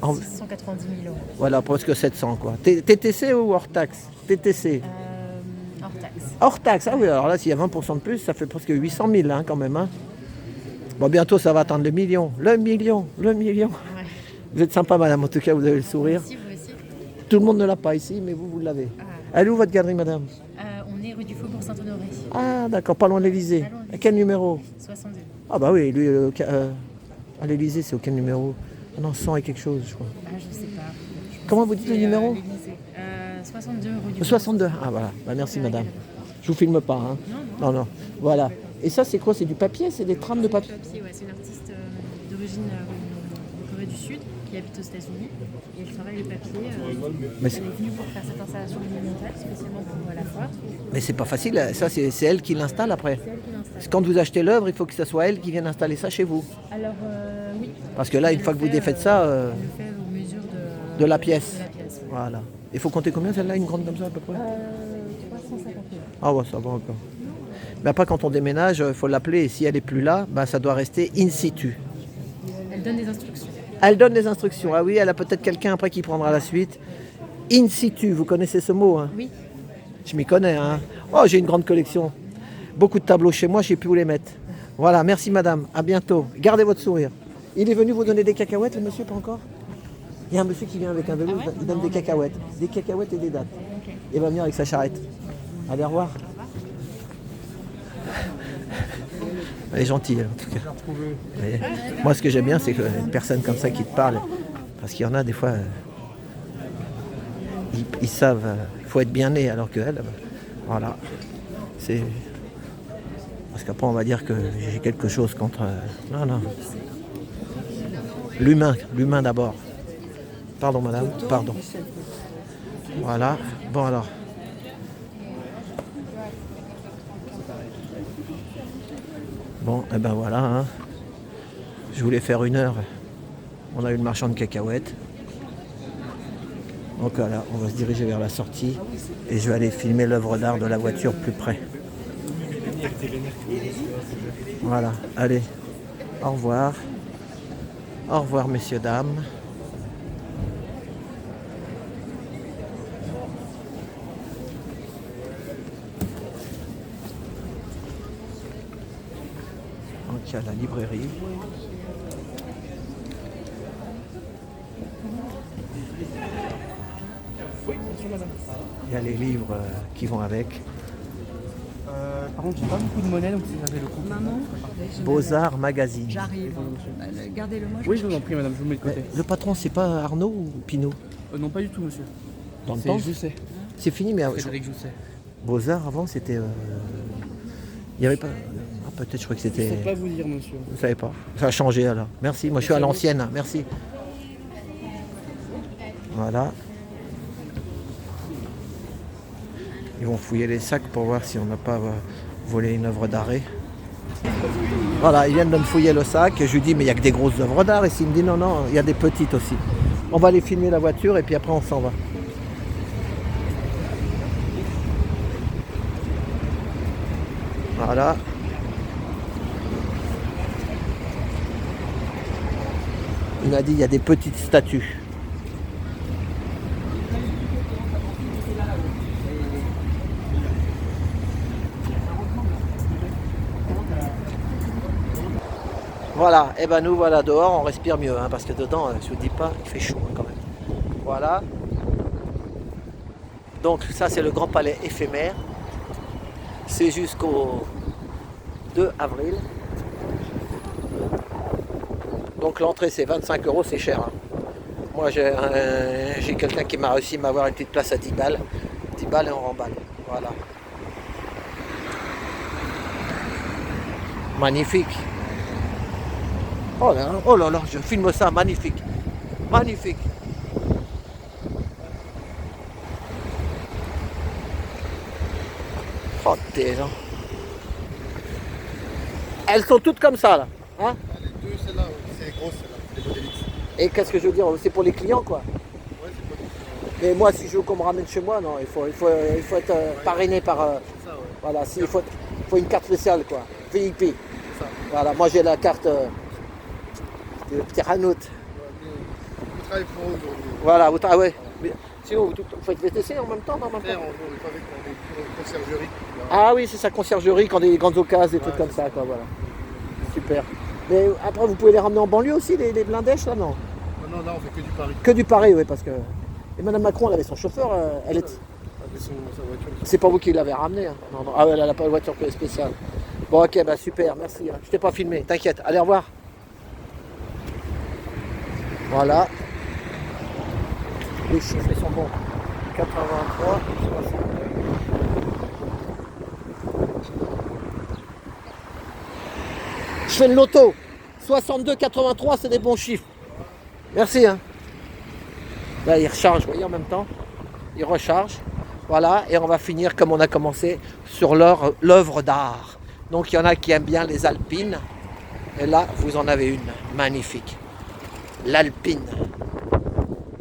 Environ 690 000 euros. Voilà, presque 700 quoi. TTC ou hors taxe? TTC. Hors taxe. Hors taxe, ah oui, alors là, s'il y a 20% de plus, ça fait presque 800 000 hein, quand même. Hein. Bon, bientôt, ça va atteindre le million. Le million. Ouais. Vous êtes sympa, madame, en tout cas, vous avez le sourire. Merci, vous aussi. Tout le monde ne l'a pas ici, mais vous l'avez. Elle est où votre galerie, madame? On est rue du Faubourg Saint-Honoré. Ah, d'accord, pas loin de l'Elysée. À quel numéro? 62. Ah bah oui, lui, à l'Elysée, c'est auquel numéro? Ah non, 100 et quelque chose, je crois. Ah, je sais pas. Comment vous dites le numéro? 62 rue du 62, ah voilà, bah, merci madame. Je vous filme pas, hein. Non, voilà. Et ça, c'est quoi? C'est du papier? C'est des trames de papier? Ouais, c'est une artiste d'origine de Corée du Sud qui habite aux États-Unis et elle travaille le papier. Mais elle est venue pour faire cette installation monumentale spécialement pour la foire. Mais c'est pas facile, ça c'est elle qui l'installe après. C'est elle qui l'installe. Quand vous achetez l'œuvre, il faut que ce soit elle qui vienne installer ça chez vous. Alors oui. Parce que là, une fois que vous défaites ça, elle le fait aux mesures de la pièce. De la pièce. Voilà. Il faut compter combien celle-là, une grande comme ça à peu près? 350 000. Ah ouais, ça va encore. Mais après, quand on déménage, il faut l'appeler et si elle n'est plus là, bah, ça doit rester in situ. Elle donne des instructions. Elle donne des instructions. Ah oui, elle a peut-être quelqu'un après qui prendra la suite. In situ, vous connaissez ce mot hein? Oui. Je m'y connais. Hein. Oh, j'ai une grande collection. Beaucoup de tableaux chez moi, je ne sais plus où les mettre. Voilà, merci madame. À bientôt. Gardez votre sourire. Il est venu vous donner des cacahuètes, le monsieur, pas encore? Il y a un monsieur qui vient avec un vélo, il donne des cacahuètes. Des cacahuètes et des dattes. Il va venir avec sa charrette. Allez, au revoir. Elle est gentille, en tout cas. Mais moi, ce que j'aime bien, c'est que une personne comme ça qui te parle, parce qu'il y en a des fois, ils savent, il faut être bien né, alors qu'elle, voilà. C'est... Parce qu'après, on va dire que j'ai quelque chose contre... Non. L'humain d'abord. Pardon, madame, pardon. Voilà, bon alors. Bon, et ben voilà, hein. Je voulais faire 1 heure. On a eu le marchand de cacahuètes. Donc voilà, on va se diriger vers la sortie et je vais aller filmer l'œuvre d'art de la voiture plus près. Voilà, allez, au revoir. Au revoir, messieurs, dames. Donc il y a la librairie. Il y a les livres qui vont avec. Par contre, j'ai pas beaucoup de monnaie, donc si j'avais le coup. Maman, Beaux-Arts Magazine. j'arrive. Gardez-le moi. Oui, je vous en prie, madame, je vous mets de côté. Le patron, c'est pas Arnaud ou Pinot? Non, pas du tout, monsieur. Dans le C'est temps Jousset. C'est fini, mais Frédéric Jousset. Beaux-Arts avant, c'était. Il n'y avait pas. Ah, peut-être, je crois que Je c'était. ne sais pas vous dire, monsieur. Vous savez pas. Ça a changé alors. Merci, moi je suis à l'ancienne. Merci. Voilà. Ils vont fouiller les sacs pour voir si on n'a pas volé une œuvre d'art. Voilà, ils viennent de me fouiller le sac et je lui dis mais il n'y a que des grosses œuvres d'art ici. Il me dit non, non, il y a des petites aussi. On va aller filmer la voiture et puis après on s'en va. Voilà. Il m'a dit il y a des petites statues. Voilà, et ben nous voilà dehors, on respire mieux, hein, parce que dedans, je vous dis pas, il fait chaud hein, quand même. Voilà. Donc ça c'est le Grand Palais éphémère. C'est jusqu'au 2 avril. Donc l'entrée c'est 25 €, c'est cher. Hein. Moi j'ai quelqu'un qui m'a réussi à m'avoir une petite place à 10 balles. 10 balles et on remballe. Voilà. Magnifique. Oh là là, je filme ça, magnifique. Magnifique. Oh déjà. Elles sont toutes comme ça là. Hein? Les deux, celle-là, c'est grosse, celle-là, les modèles X. Et qu'est-ce que je veux dire? C'est pour les clients quoi. Ouais, c'est pour les clients. Mais moi si je veux qu'on me ramène chez moi, non, il faut être parrainé par. Ça, ouais. Voilà, il faut une carte spéciale quoi. VIP. Voilà, moi j'ai la carte de petit Hanout. Vous travaillez pour eux aujourd'hui. Voilà, ah ouais. Mais, sinon, vous faites VTC en même temps, non? On est avec des conciergeries. Ah oui, c'est ça, conciergerie, quand des grandes occasions, des trucs comme ça, quoi, voilà. Super. Mais après, vous pouvez les ramener en banlieue aussi, les blindèches, là, non? Non, on fait que du Paris. Que du Paris, oui, parce que... Et Madame Macron, elle avait son chauffeur, elle est... Sa voiture. C'est pas vous qui l'avez ramené, hein. Non, non. Ah ouais, elle n'a pas de voiture spéciale. Bon, ok, bah super, merci. Hein. Je t'ai pas filmé, t'inquiète. Allez, au revoir. Voilà. Les chiffres, ils sont bons. 83, 62. Je fais le loto. 62, 83, c'est des bons chiffres. Merci. Hein. Là, il recharge, vous voyez, en même temps. Il recharge. Voilà, et on va finir comme on a commencé sur l'œuvre d'art. Donc il y en a qui aiment bien les alpines. Et là, vous en avez une magnifique. L'alpine.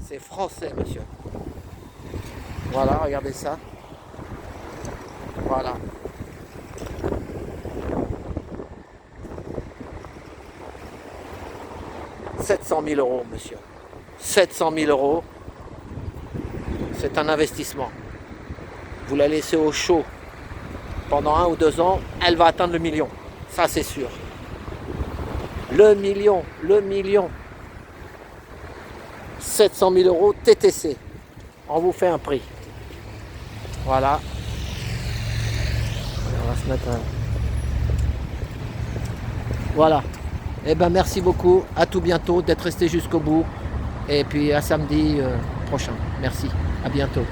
C'est français, monsieur. Voilà, regardez ça. Voilà. « 700 000 €, monsieur. 700 000 €. C'est un investissement. Vous la laissez au chaud pendant 1 ou 2 ans, elle va atteindre le million. Ça, c'est sûr. Le million. 700 000 € TTC. On vous fait un prix. Voilà. On va se mettre un... Voilà. Eh ben merci beaucoup. À tout bientôt d'être resté jusqu'au bout. Et puis à samedi prochain. Merci. À bientôt.